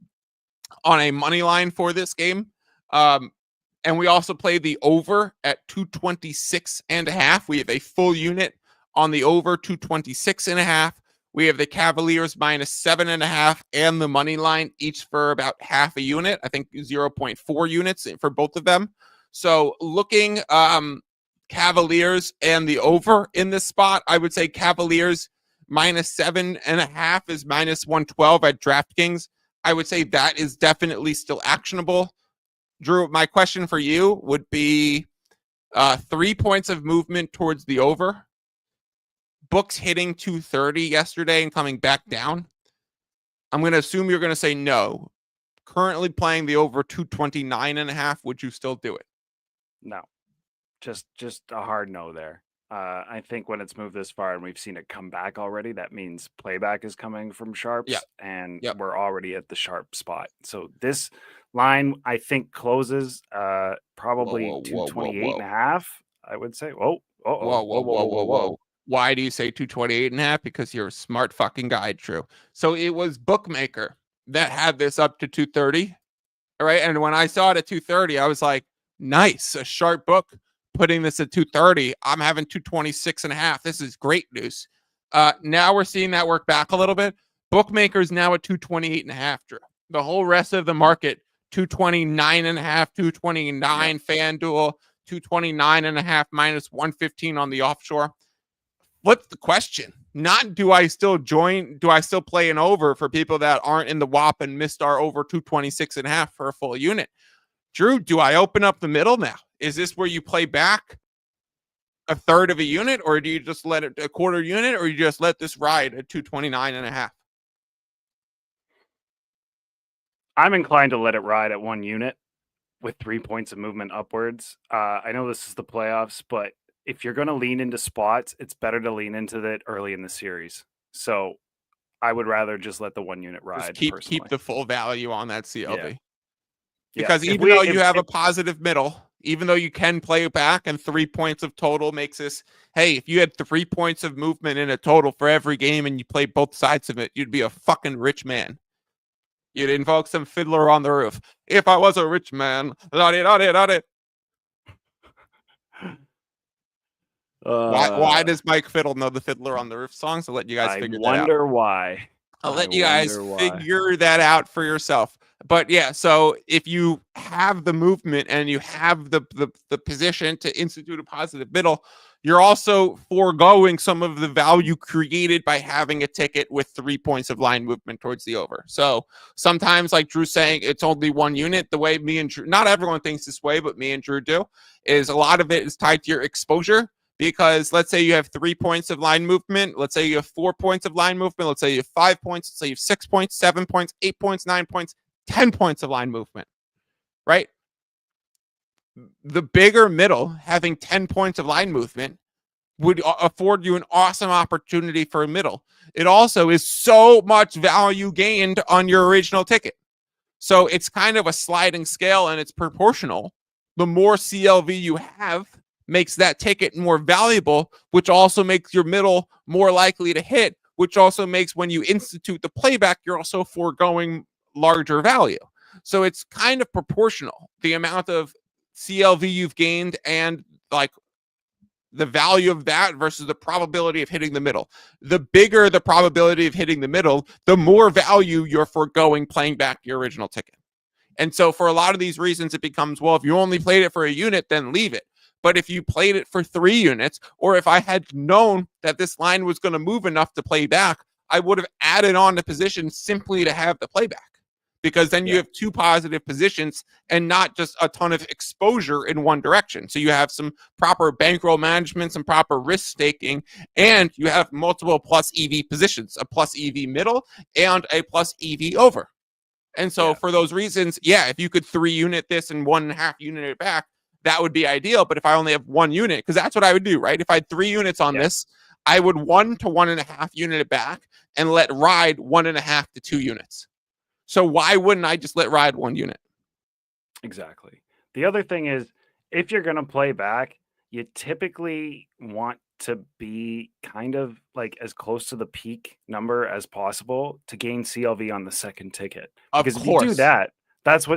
on a money line for this game. And we also played the over at 226.5. We have a full unit on the over 226.5. We have the Cavaliers minus 7.5 and the money line, each for about half a unit. I think 0.4 units for both of them. So looking Cavaliers and the over in this spot, I would say Cavaliers minus 7.5 is minus 112 at DraftKings. I would say that is definitely still actionable. Drew, my question for you would be 3 points of movement towards the over. Books hitting 230 yesterday and coming back down. I'm going to assume you're going to say no. Currently playing the over 229.5. Would you still do it? No. Just a hard no there. I think when it's moved this far and we've seen it come back already, that means playback is coming from sharps, and we're already at the sharp spot. So this line, I think, closes probably 228.5. I would say. Whoa. Why do you say 228.5? Because you're a smart fucking guy, Drew. So it was Bookmaker that had this up to 230. All right. And when I saw it at 230, I was like, nice, a sharp book. putting this at 230. I'm having 226.5. This is great news. Now we're seeing that work back a little bit. Bookmakers now at 228.5, Drew. The whole rest of the market, 229.5, 229 FanDuel, 229.5 minus 115 on the offshore. What's the question? Not do I still play an over for people that aren't in the WAP and missed our over 226.5 for a full unit? Drew, do I open up the middle now? Is this where you play back a third of a unit, or do you just let it a quarter unit, or you just let this ride at 229.5? I'm inclined to let it ride at 1 unit with 3 points of movement upwards. I know this is the playoffs, but if you're going to lean into spots, it's better to lean into it early in the series. So I would rather just let the 1 unit ride. Just keep the full value on that CLV. Yeah. Because even though you have a positive middle, even though you can play it back and 3 points of total makes this, hey, if you had 3 points of movement in a total for every game and you play both sides of it, you'd be a fucking rich man. You'd invoke some Fiddler on the Roof. If I was a rich man, why does Mike Fiddle know the Fiddler on the Roof songs? I'll let you guys figure that out. I wonder why. I'll let you guys figure that out for yourself. But yeah, so if you have the movement and you have the position to institute a positive middle, you're also foregoing some of the value created by having a ticket with 3 points of line movement towards the over. So sometimes, like Drew's saying, it's only 1 unit. The way me and Drew, not everyone thinks this way, but me and Drew do, is a lot of it is tied to your exposure. Because let's say you have 3 points of line movement. Let's say you have 4 points of line movement. Let's say you have 5 points. Let's say you have 6 points, 7 points, 8 points, 9 points, 10 points of line movement, right? The bigger middle, having 10 points of line movement, would afford you an awesome opportunity for a middle. It also is so much value gained on your original ticket. So it's kind of a sliding scale and it's proportional. The more CLV you have makes that ticket more valuable, which also makes your middle more likely to hit, which also makes when you institute the playback, you're also foregoing larger value. So it's kind of proportional, the amount of CLV you've gained and like the value of that versus the probability of hitting the middle. The bigger the probability of hitting the middle, the more value you're foregoing playing back your original ticket. And so for a lot of these reasons, it becomes, well, if you only played it for a unit, then leave it. But if you played it for 3 units, or if I had known that this line was going to move enough to play back, I would have added on the position simply to have the playback. Because then you have 2 positive positions and not just a ton of exposure in one direction. So you have some proper bankroll management, some proper risk staking, and you have multiple plus EV positions, a plus EV middle and a plus EV over. And so for those reasons, if you could 3 unit this and 1.5 unit it back, that would be ideal. But if I only have 1 unit, because that's what I would do, right? If I had 3 units on this, I would 1 to 1.5 unit it back and let ride 1.5 to 2 units. So why wouldn't I just let ride 1 unit? Exactly. The other thing is, if you're going to play back, you typically want to be kind of like as close to the peak number as possible to gain CLV on the second ticket. Because if you do that, that's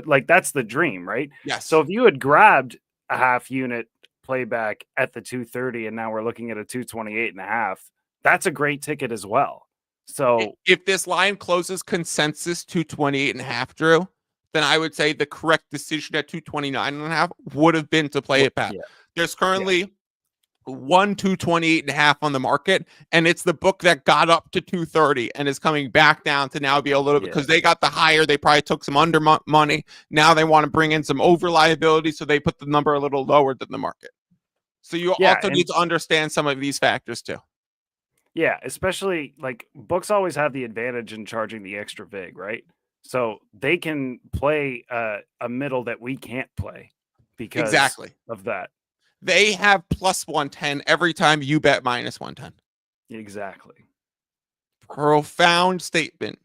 the dream, right? Yes. So if you had grabbed a half unit playback at the 230 and now we're looking at a 228.5, that's a great ticket as well. So if this line closes consensus 228.5, Drew, then I would say the correct decision at 229.5 would have been to play it back. There's currently 228.5 on the market, and it's the book that got up to 230 and is coming back down to now be a little bit, because they got the higher, they probably took some under money. Now they want to bring in some over liability, so they put the number a little lower than the market. So you also need to understand some of these factors too. Yeah, especially like books always have the advantage in charging the extra vig, right? So they can play a middle that we can't play because of that. They have plus 110 every time you bet minus 110. Exactly. Profound statement.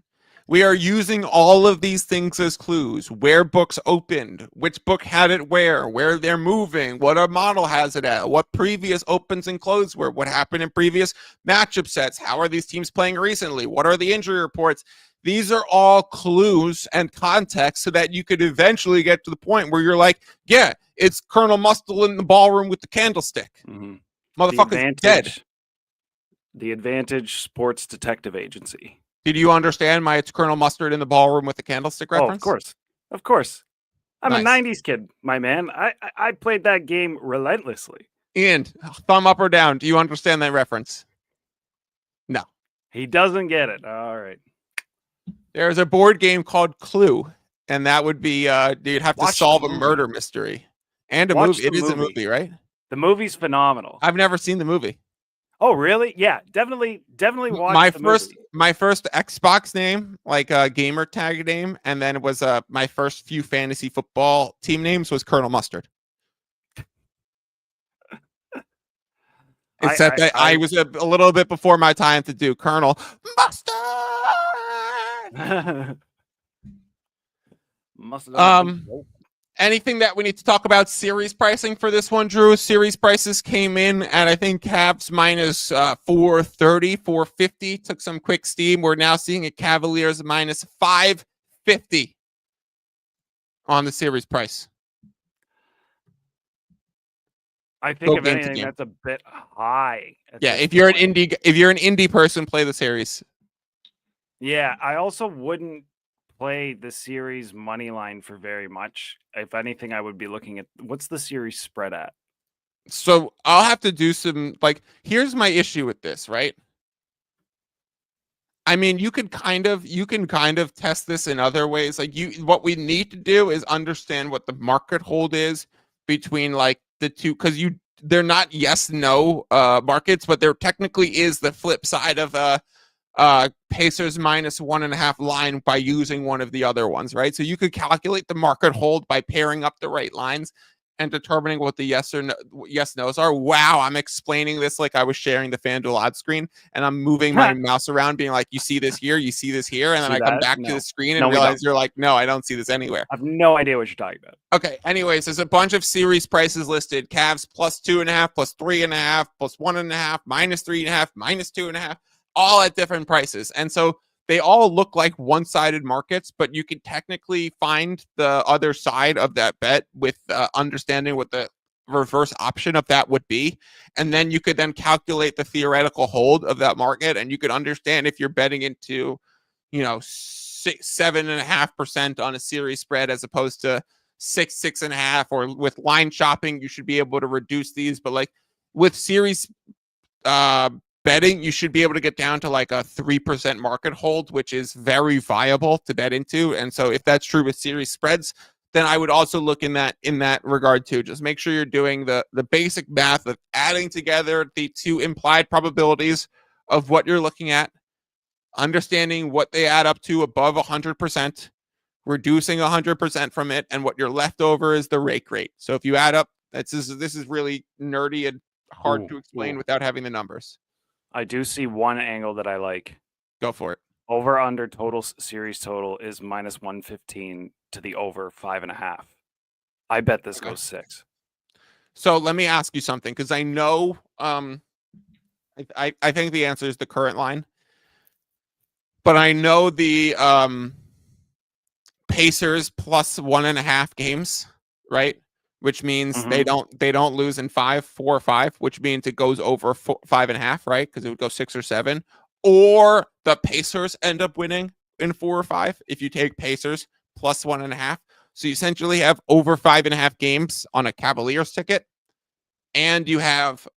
We are using all of these things as clues. Where books opened, which book had it where they're moving, what a model has it at, what previous opens and closes were, what happened in previous matchup sets, how are these teams playing recently, what are the injury reports. These are all clues and context so that you could eventually get to the point where you're like, yeah, it's Colonel Mustard in the ballroom with the candlestick. Mm-hmm. Motherfucker's dead. The Advantage Sports Detective Agency. Did you understand my it's Colonel Mustard in the ballroom with the candlestick reference? Oh, of course. Of course. I'm Nice. a 90s kid, my man. I played that game relentlessly. And thumb up or down, do you understand that reference? No. He doesn't get it. All right. There's a board game called Clue, and that would be you'd have to solve a murder mystery. And a movie. It is a movie, right? The movie's phenomenal. I've never seen the movie. Oh, really? Yeah, definitely watch my first Xbox name, like a gamer tag name, and then it was my first few fantasy football team names was Colonel Mustard. Except that I was a little bit before my time to do Colonel Mustard. Anything that we need to talk about series pricing for this one, Drew? Series prices came in at, I think, Cavs minus 430, 450. Took some quick steam. We're now seeing a Cavaliers minus 550 on the series price. I think if anything, that's a bit high. Yeah, if you're an indie person, play the series. Yeah, I also wouldn't play the series money line for very much. If anything, I would be looking at what's the series spread at. So I'll have to do some, like, here's my issue with this, right? I mean, you can kind of test this in other ways. Like, what we need to do is understand what the market hold is between like the two, because they're not yes/no markets, but there technically is the flip side of Pacers minus 1.5 line by using one of the other ones, right? So you could calculate the market hold by pairing up the right lines and determining what the yes/no's are. Wow, I'm explaining this like I was sharing the FanDuel odds screen, and I'm moving my mouse around, being like, "You see this here, you see this here," and then I come back to the screen and realize you're like, "No, I don't see this anywhere." I have no idea what you're talking about. Okay. Anyways, there's a bunch of series prices listed: Cavs plus 2.5, plus 3.5, plus 1.5, minus 3.5, minus 2.5. All at different prices. And so they all look like one-sided markets, but you can technically find the other side of that bet with understanding what the reverse option of that would be. And then you could then calculate the theoretical hold of that market. And you could understand if you're betting into, 7.5% on a series spread as opposed to 6.5, or with line shopping, you should be able to reduce these. But like with series betting, you should be able to get down to like a 3% market hold, which is very viable to bet into. And so if that's true with series spreads, then I would also look in that regard too. Just make sure you're doing the basic math of adding together the two implied probabilities of what you're looking at, understanding what they add up to above 100%, reducing 100% from it, and what you're left over is the rake rate. So if you add up, this is really nerdy and hard to explain without having the numbers. I do see one angle that I like. Go for it. Over under total series total is minus 115 to the over 5.5. I bet this goes 6. So let me ask you something, because I know I think the answer is the current line, but I know the Pacers plus 1.5 games, right? Which means they don't lose in 4 or 5, which means it goes over 5.5, right? Because it would go 6 or 7. Or the Pacers end up winning in 4 or 5 if you take Pacers plus 1.5. So you essentially have over 5.5 games on a Cavaliers ticket, and you have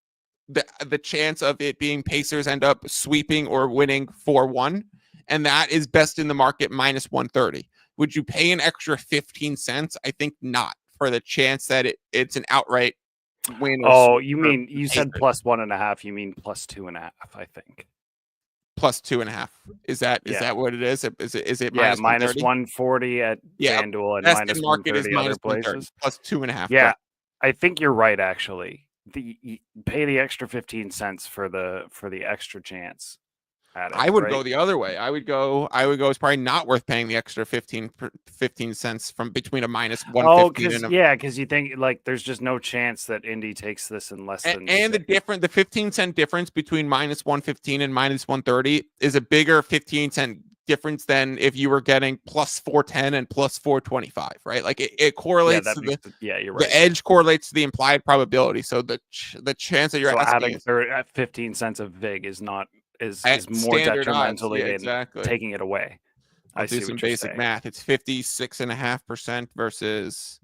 the chance of it being Pacers end up sweeping or winning 4-1, and that is best in the market minus 130. Would you pay an extra 15 cents? I think not, for the chance that it's an outright win. Oh, you mean you said plus 1.5? You mean plus 2.5? I think plus 2.5. Is that what it is? Is it minus 140 at FanDuel and minus market 130 is minus other places? Plus 2.5. Yeah, I think you're right. Actually, pay the extra 15 cents for the extra chance. I would go the other way. I would go. It's probably not worth paying the extra 15 cents from between a minus 115. Because you think like there's just no chance that Indy takes this in less than. And the 15 cent difference between minus 115 and minus 130 is a bigger 15 cent difference than if you were getting plus 410 and plus 425, right? Like it correlates to you're right. The edge correlates to the implied probability. So the chance that you're adding at 15 cents of VIG is more detrimental than taking it away. I'll do some basic math. It's 56.5% versus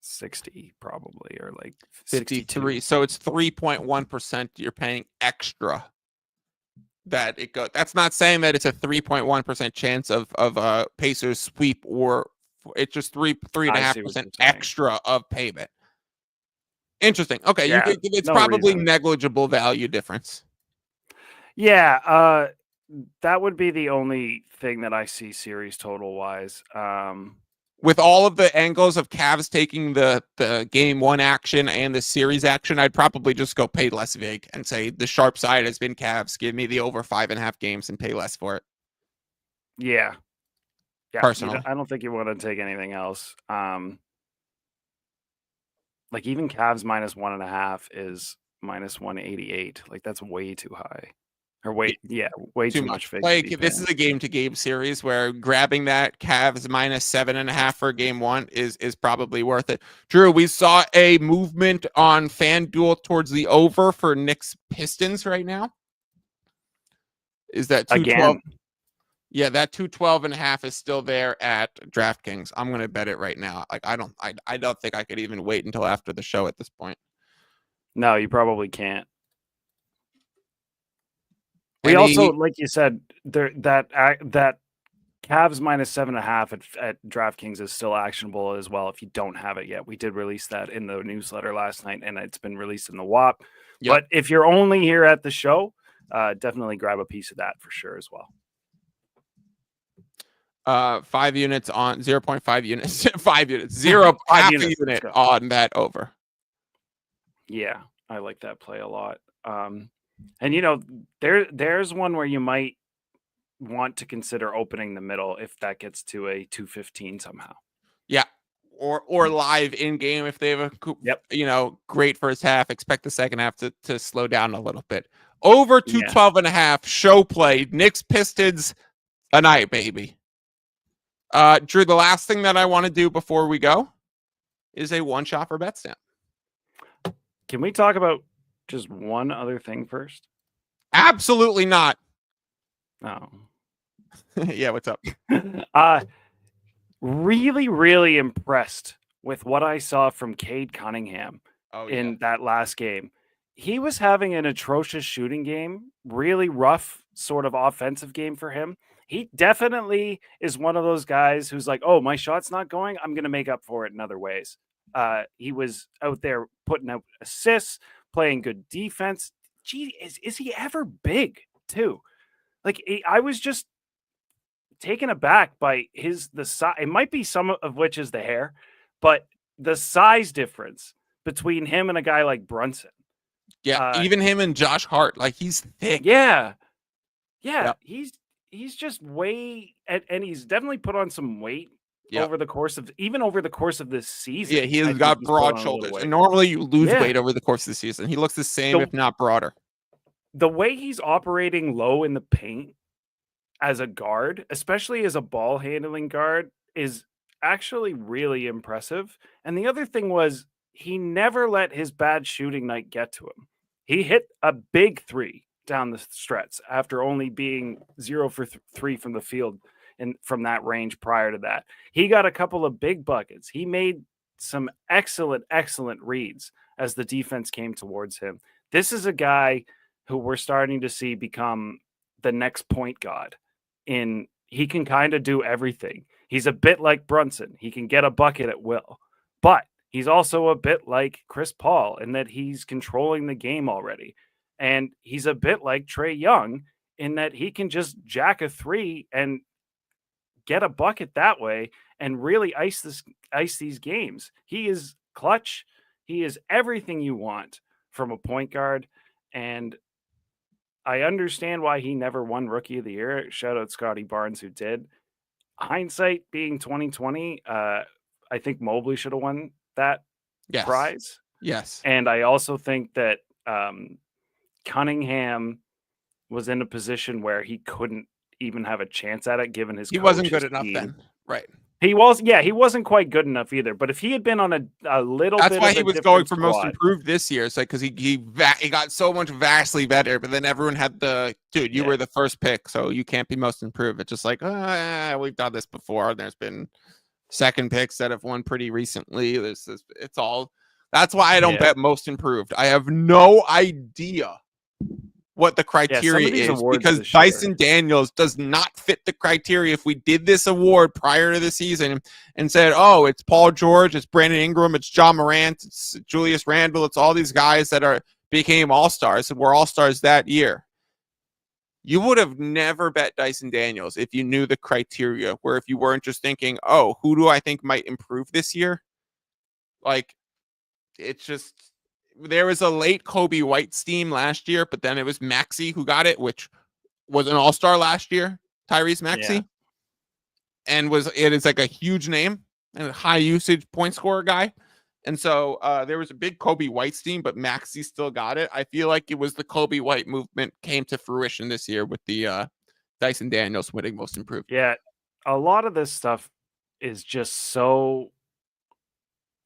60 probably, or like 53. So it's 3.1% you're paying extra that it goes. That's not saying that it's a 3.1% chance of a Pacers sweep, or it's just 3.5% extra of payment. Interesting. Okay, yeah, it's probably negligible value difference. Yeah, that would be the only thing that I see series total wise. With all of the angles of Cavs taking the game one action and the series action, I'd probably just go pay less VIG and say the sharp side has been Cavs. Give me the over 5.5 games and pay less for it. Yeah. Personally, I don't think you want to take anything else. Like even Cavs minus 1.5 is minus 188. Like that's way too high. Or way too much. Like this is a game-to-game series where grabbing that Cavs minus 7.5 for game one is probably worth it. Drew, we saw a movement on FanDuel towards the over for Knicks Pistons right now. Is that 212? Yeah, that 212.5 is still there at DraftKings. I'm gonna bet it right now. Like I don't think I could even wait until after the show at this point. No, you probably can't. We also, like you said, that Cavs minus 7.5 at DraftKings is still actionable as well if you don't have it yet. We did release that in the newsletter last night, and it's been released in the WAP. Yep. But if you're only here at the show, definitely grab a piece of that for sure as well. 5 units on 0.5 units, 5 units, zero half a unit on that over. Yeah, I like that play a lot. And there's one where you might want to consider opening the middle if that gets to a 215 somehow. Yeah, or live in game if they have a great first half. Expect the second half to slow down a little bit. Over 212.5 show play. Knicks Pistons a night, baby. Drew, the last thing that I want to do before we go is a one shot for bet stamp. Can we talk about just one other thing first? Absolutely not. Oh. Yeah, what's up? Really, really impressed with what I saw from Cade Cunningham in that last game. He was having an atrocious shooting game, really rough sort of offensive game for him. He definitely is one of those guys who's like, oh, my shot's not going. I'm going to make up for it in other ways. He was out there putting out assists, playing good defense. Gee, is he ever big too? Like I was just taken aback by the size. It might be some of which is the hair, but the size difference between him and a guy like Brunson. Yeah, even him and Josh Hart, like he's thick. Yeah. Yep. He's just way, and he's definitely put on some weight. Over the course of this season. Yeah, he's got broad shoulders. And normally you lose weight over the course of the season. He looks the same, if not broader. The way he's operating low in the paint as a guard, especially as a ball handling guard, is actually really impressive. And the other thing was he never let his bad shooting night get to him. He hit a big three down the stretch after only being 0 for 3 from the field. And from that range prior to that, he got a couple of big buckets. He made some excellent reads as the defense came towards him. This is a guy who we're starting to see become the next point guard. He can kind of do everything. He's a bit like Brunson. He can get a bucket at will, but he's also a bit like Chris Paul in that he's controlling the game already. And he's a bit like Trae Young in that he can just jack a three and get a bucket that way and really ice these games. He is clutch. He is everything you want from a point guard. And I understand why he never won Rookie of the Year. Shout out Scotty Barnes, who did. Hindsight being 2020, I think Mobley should have won that prize. Yes. And I also think that Cunningham was in a position where he even have a chance at it, given his He wasn't coach, good enough team. then, right? He wasn't quite good enough either. But if he had been on a little That's bit why of he a was different going for most squad, improved this year. It's like because he got so much vastly better, but then everyone had dude, you were the first pick, so you can't be most improved. It's just like we've done this before. There's been second picks that have won pretty recently. It's all. That's why I don't bet most improved. I have no idea what the criteria is because Dyson Daniels does not fit the criteria. If we did this award prior to the season and said, oh, it's Paul George, it's Brandon Ingram, it's John Morant, it's Julius Randle, it's all these guys that became all-stars and were all-stars that year, you would have never bet Dyson Daniels if you knew the criteria, where if you weren't just thinking, oh, who do I think might improve this year? Like, it's just... There was a late Kobe White steam last year, but then it was Maxey who got it, which was an all-star last year, Tyrese Maxey, and it is like a huge name and a high usage point scorer guy. And so there was a big Kobe White steam, but Maxey still got it. I feel like it was the Kobe White movement came to fruition this year with the Dyson Daniels winning most improved. Yeah, a lot of this stuff is just so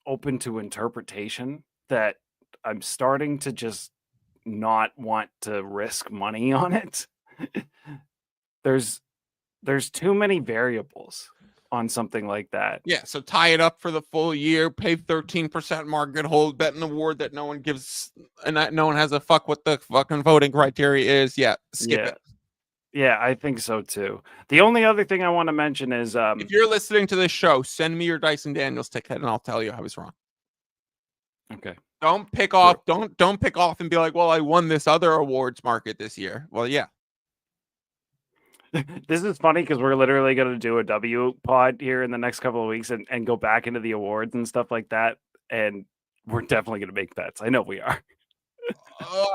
open to interpretation that I'm starting to just not want to risk money on it. There's too many variables on something like that. Yeah, so tie it up for the full year, pay 13% market hold, bet an award that no one gives, and that no one has a fuck what the fucking voting criteria is. Yeah, skip it. Yeah, I think so too. The only other thing I want to mention is if you're listening to this show, send me your Dyson Daniels ticket and I'll tell you I was wrong. Okay. Don't pick off. Don't pick off and be like, well, I won this other awards market this year. Well, yeah. This is funny because we're literally going to do a W pod here in the next couple of weeks and go back into the awards and stuff like that. And we're definitely going to make bets. I know we are.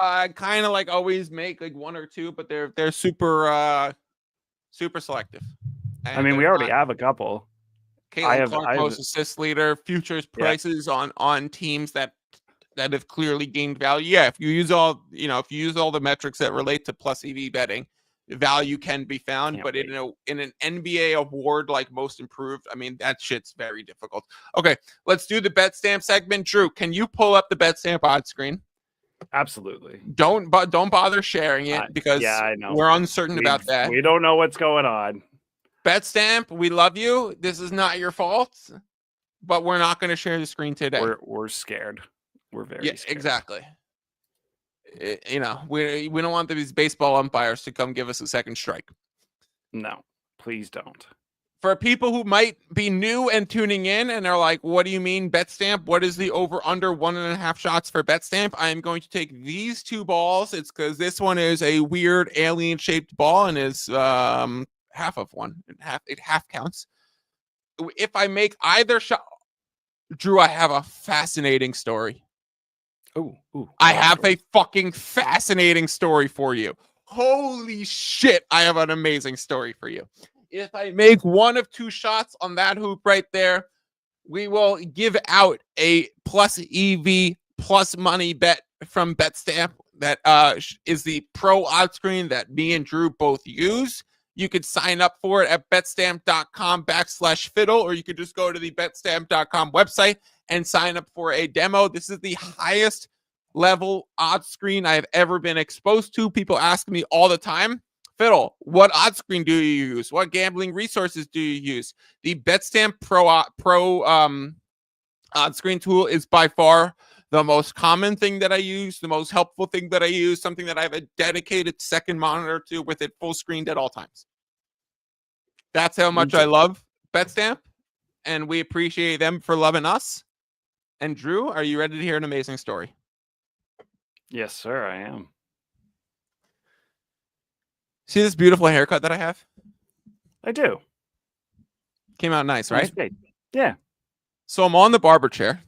I kind of like always make like one or two, but they're super selective. And I mean, we already have a couple. Caitlin Clark, most assist leader, futures prices on teams that have clearly gained value. Yeah, if you use all the metrics that relate to plus EV betting, value can be found. But in an NBA award like most improved, I mean, that shit's very difficult. Okay, let's do the bet stamp segment. Drew, can you pull up the bet stamp odd screen? Absolutely. Don't bother sharing it because I know. We're uncertain about that. We don't know what's going on. Betstamp, we love you. This is not your fault, but we're not going to share the screen today. We're scared. We're very scared. Exactly. We don't want these baseball umpires to come give us a second strike. No, please don't. For people who might be new and tuning in and are like, what do you mean Betstamp? What is the over under 1.5 shots for Betstamp? I am going to take these two balls. It's because this one is a weird alien shaped ball and is half of one. It half counts. If I make either shot, Drew, I have a fascinating story. I have a fucking fascinating story for you. Holy shit, I have an amazing story for you. If I make one of two shots on that hoop right there, we will give out a plus EV plus money bet from Betstamp. That is the pro odds screen that me and Drew both use. You could sign up for it at betstamp.com/fiddle, or you could just go to the betstamp.com website and sign up for a demo. This is the highest level odds screen I've ever been exposed to. People ask me all the time, Fiddle, what odds screen do you use? What gambling resources do you use? The Betstamp Pro odds screen tool is by far the most common thing that I use, the most helpful thing that I use, something that I have a dedicated second monitor to with it full screened at all times. That's how much I love Betstamp, and we appreciate them for loving us. And Drew, are you ready to hear an amazing story? Yes, sir, I am. See this beautiful haircut that I have? I do. Came out nice, right? Yeah. So I'm on the barber chair.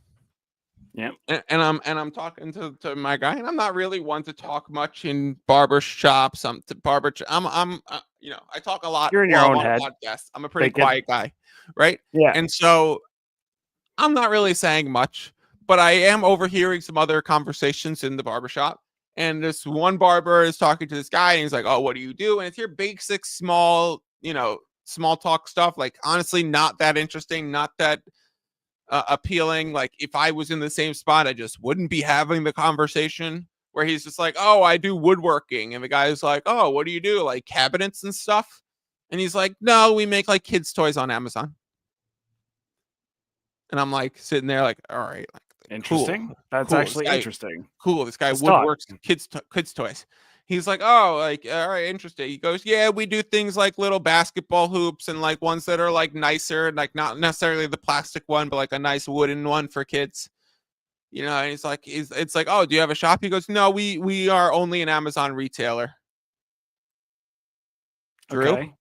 Yeah. And I'm talking to my guy, and I'm not really one to talk much in barber shops. I talk a lot. You're in your own head. Podcast. I'm a pretty quiet guy, right? Yeah. And so I'm not really saying much, but I am overhearing some other conversations in the barbershop. And this one barber is talking to this guy, and he's like, "Oh, what do you do?" And it's your basic, small, small talk stuff. Like, honestly, not that interesting, not that appealing. Like, if I was in the same spot, I just wouldn't be having the conversation. Where he's just like, "Oh, I do woodworking," and the guy's like, "Oh, what do you do? Like cabinets and stuff?" And he's like, "No, we make like kids' toys on Amazon." And I'm like sitting there, like, "All right, like, Interesting. cool, That's cool. actually interesting. Cool. This guy Let's talk. woodworks kids toys." He's like, "Oh, like, all right, interesting." He goes, "Yeah, we do things like little basketball hoops and like ones that are like nicer, like not necessarily the plastic one, but like a nice wooden one for kids." And he's like, it's like, "Oh, do you have a shop?" He goes, "No, we are only an Amazon retailer." Drew, Okay.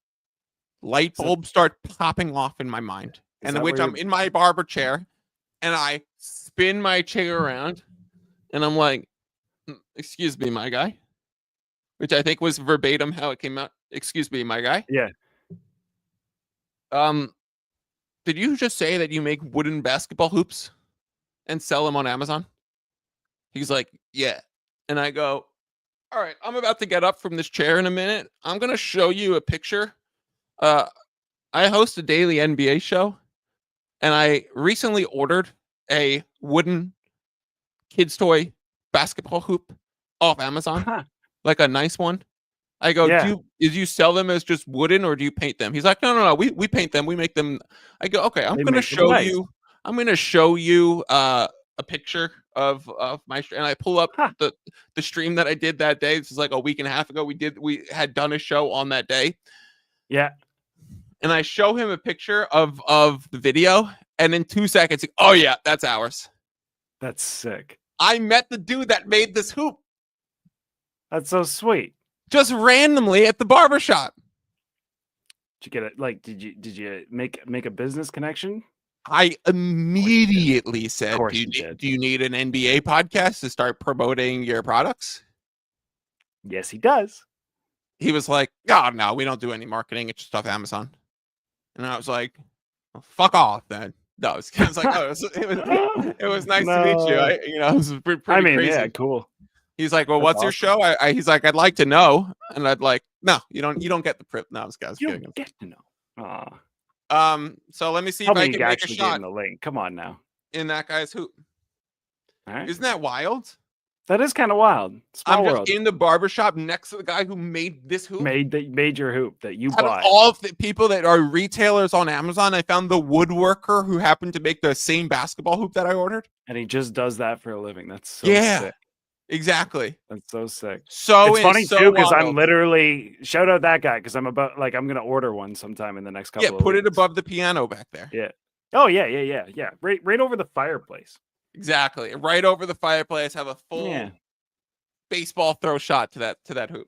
light bulbs start popping off in my mind, and in which I'm in my barber chair, and I spin my chair around, and I'm like, "Excuse me, my guy," which I think was verbatim how it came out. "Excuse me, my guy." Yeah. Did you just say that you make wooden basketball hoops and sell them on Amazon? He's like, "Yeah." And I go, "All right, I'm about to get up from this chair in a minute. I'm going to show you a picture. I host a daily NBA show, and I recently ordered a wooden kids' toy basketball hoop off Amazon, like a nice one." I go, Yeah. do you sell them as just wooden, or do you paint them?" He's like, no, we paint them. We make them. I go, "Okay, I'm going to show you. I'm going to show you a picture of my and I pull up the stream that I did that day. This is like a week and a half ago. We had done a show on that day. Yeah. And I show him a picture of the video, and in 2 seconds, "Oh yeah, that's ours." That's sick. I met the dude that made this hoop. That's so sweet. Just randomly at the barbershop. Did you get it? Like, did you make a business connection? I immediately said, "Do you need an NBA podcast to start promoting your products?" Yes, he does. He was like, "Oh, no, we don't do any marketing. It's just off Amazon." And I was like, "Well, fuck off then." No, I was like, "Oh, it was nice to meet you." It was pretty crazy. Yeah, cool. He's like, "Well, what's your show?" He's like, "I'd like to know." And I'd like, "No, you don't get the prep." No, this guy's you kidding. Don't get to know. Aw. So let me see if I can make a shot the link. Come on now. in that guy's hoop. All right. Isn't that wild? That is kind of wild. I'm just in the barbershop next to the guy who made this hoop. Made your hoop that you Out bought. of all of the people that are retailers on Amazon, I found the woodworker who happened to make the same basketball hoop that I ordered. And he just does that for a living. That's so sick. Exactly. That's so sick. So it's funny too, because I'm literally shout out that guy, because I'm gonna order one sometime in the next couple of put weeks. it above the piano back there. Yeah. Oh yeah. Right over the fireplace. Exactly. Right over the fireplace. Have a full baseball throw shot to that hoop.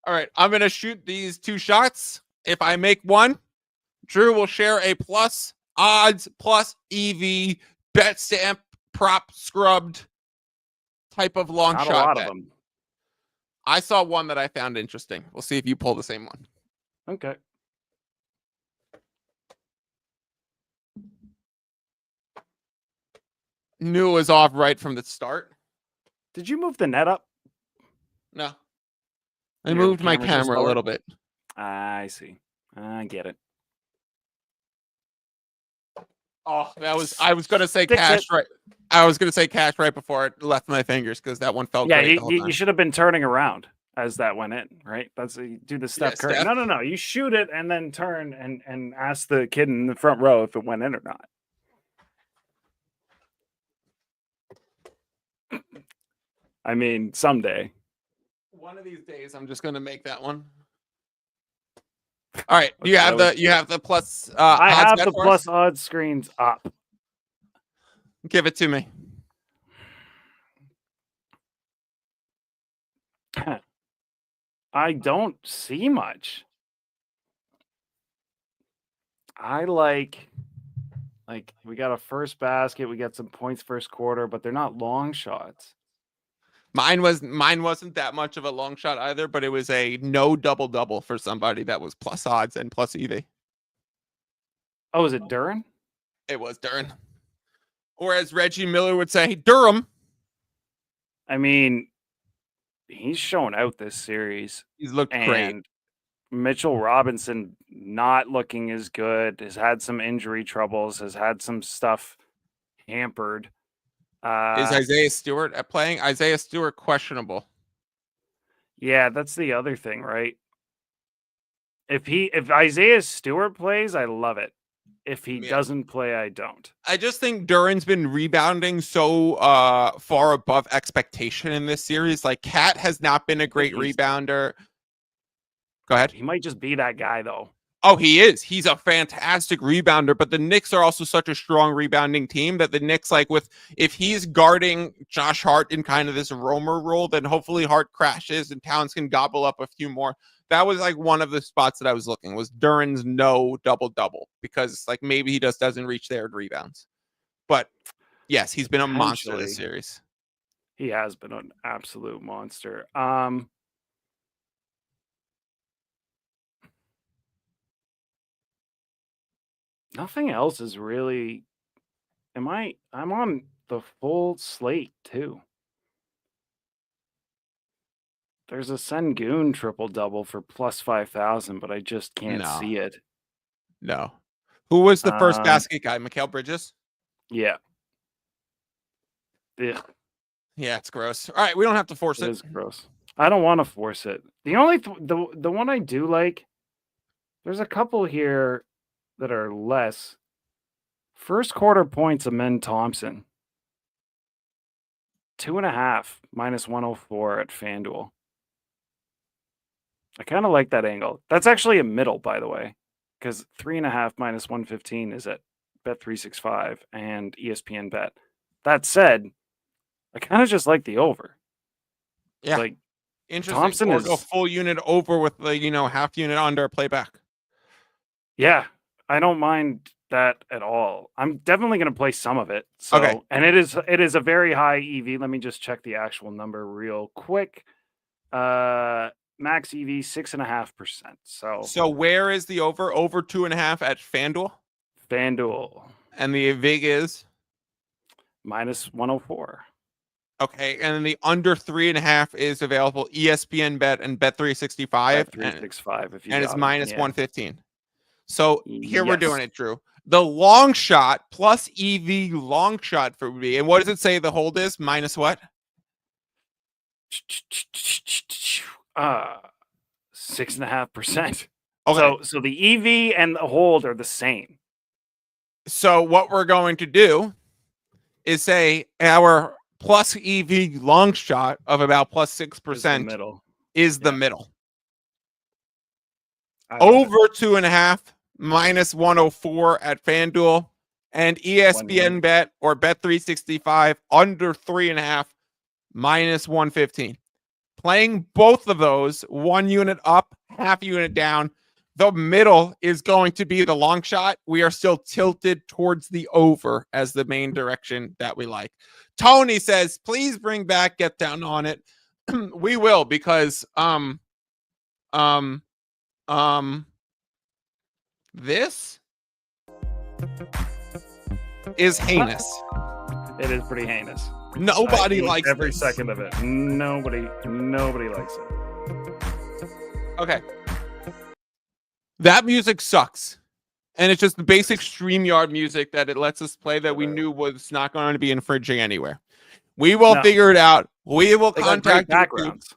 All right. I'm gonna shoot these 2 shots. If I make one, Drew will share a plus odds plus EV bet stamp prop scrubbed type of long Not shot. A lot bet. of them. I saw one that I found interesting. We'll see if you pull the same one. Okay. Knew it was off right from the start. Did you move the net up? No. I moved my camera a little bit. I see. I get it. Oh, I was going to say cash right. I was going to say cash right before it left my fingers, because that one felt great. Yeah, you should have been turning around as that went in, right? That's you do the Steph Curry. No. You shoot it and then turn and ask the kid in the front row if it went in or not. I mean, someday. One of these days, I'm just going to make that one. All right, you have the plus. I have the plus odds screens up. Give it to me. I don't see much. I like we got a first basket, we got some points first quarter, but they're not long shots. Mine wasn't that much of a long shot either, but it was a no double for somebody that was plus odds and plus EV. Oh, is it Duran? It was Duran. Or as Reggie Miller would say, Durham. I mean, he's shown out this series. He's looked and great. Mitchell Robinson not looking as good, has had some injury troubles, has had some stuff hampered. Is Isaiah Stewart playing? Isaiah Stewart questionable. Yeah, that's the other thing, right? If Isaiah Stewart plays, I love it. If he doesn't play, I don't. I just think Duran's been rebounding so far above expectation in this series. Like, Cat has not been a great rebounder. Go ahead. He might just be that guy, though. Oh, he is. He's a fantastic rebounder, but the Knicks are also such a strong rebounding team that the Knicks, like, if he's guarding Josh Hart in kind of this roamer role, then hopefully Hart crashes and Towns can gobble up a few more. That was like one of the spots that I was looking, was Duran's no double-double, because like maybe he just doesn't reach there in rebounds. But yes, he's been a monster this series. He has been an absolute monster. Nothing else is really. I'm on the full slate too. There's a Sengun triple-double for plus 5,000, but I just can't see it. No. Who was the first basket guy? Mikal Bridges? Yeah. Ugh. Yeah, it's gross. All right, we don't have to force it. It is gross. I don't want to force it. The only the one I do like, there's a couple here that are less. First quarter points of Men Thompson. 2.5 minus 104 at FanDuel. I kind of like that angle. That's actually a middle, by the way, because 3.5 minus 115 is at Bet365 and ESPN Bet. That said, I kind of just like the over. Yeah, like interesting. Thompson is a full unit over with the half unit under playback. Yeah, I don't mind that at all. I'm definitely going to play some of it. So, okay. And it is a very high EV. Let me just check the actual number real quick. Max EV 6.5%. So where is the over? Over 2.5 at FanDuel. FanDuel. And the VIG is minus 104. Okay, and then the under 3.5 is available ESPN Bet and Bet365. Bet365, if you and it's minus 115. So here we're doing it, Drew. The long shot plus EV long shot for me. And what does it say the hold is? Minus what? 6.5%. Okay. So the EV and the hold are the same. So what we're going to do is say our plus EV long shot of about plus 6% is the middle. Over 2.5 minus 104 at FanDuel, and ESPN Bet or Bet365 under 3.5 minus 115. Playing both of those, 1 unit up, half unit down. The middle is going to be the long shot. We are still tilted towards the over as the main direction that we like. Tony says, please bring back Get Down on It. We will, because this is heinous. It is pretty heinous. Nobody likes every second of it. Nobody likes it. Okay. That music sucks. And it's just the basic StreamYard music that it lets us play that we knew was not going to be infringing anywhere. We will figure it out. We will contact backgrounds.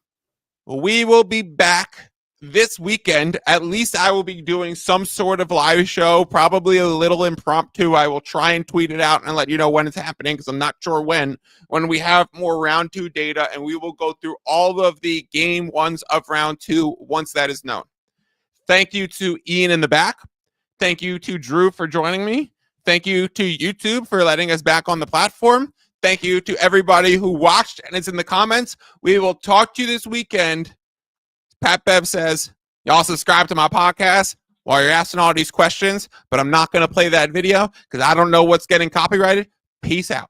We will be back this weekend. At least I will be doing some sort of live show, probably a little impromptu. I will try and tweet it out and let you know when it's happening, because I'm not sure when we have more round 2 data, and we will go through all of the game ones of round 2 once that is known. Thank you to Ian in the back. Thank you to Drew for joining me. Thank you to YouTube for letting us back on the platform. Thank you to everybody who watched and is in the comments. We will talk to you this weekend. Pat Bev says, y'all subscribe to my podcast while you're asking all these questions, but I'm not going to play that video because I don't know what's getting copyrighted. Peace out.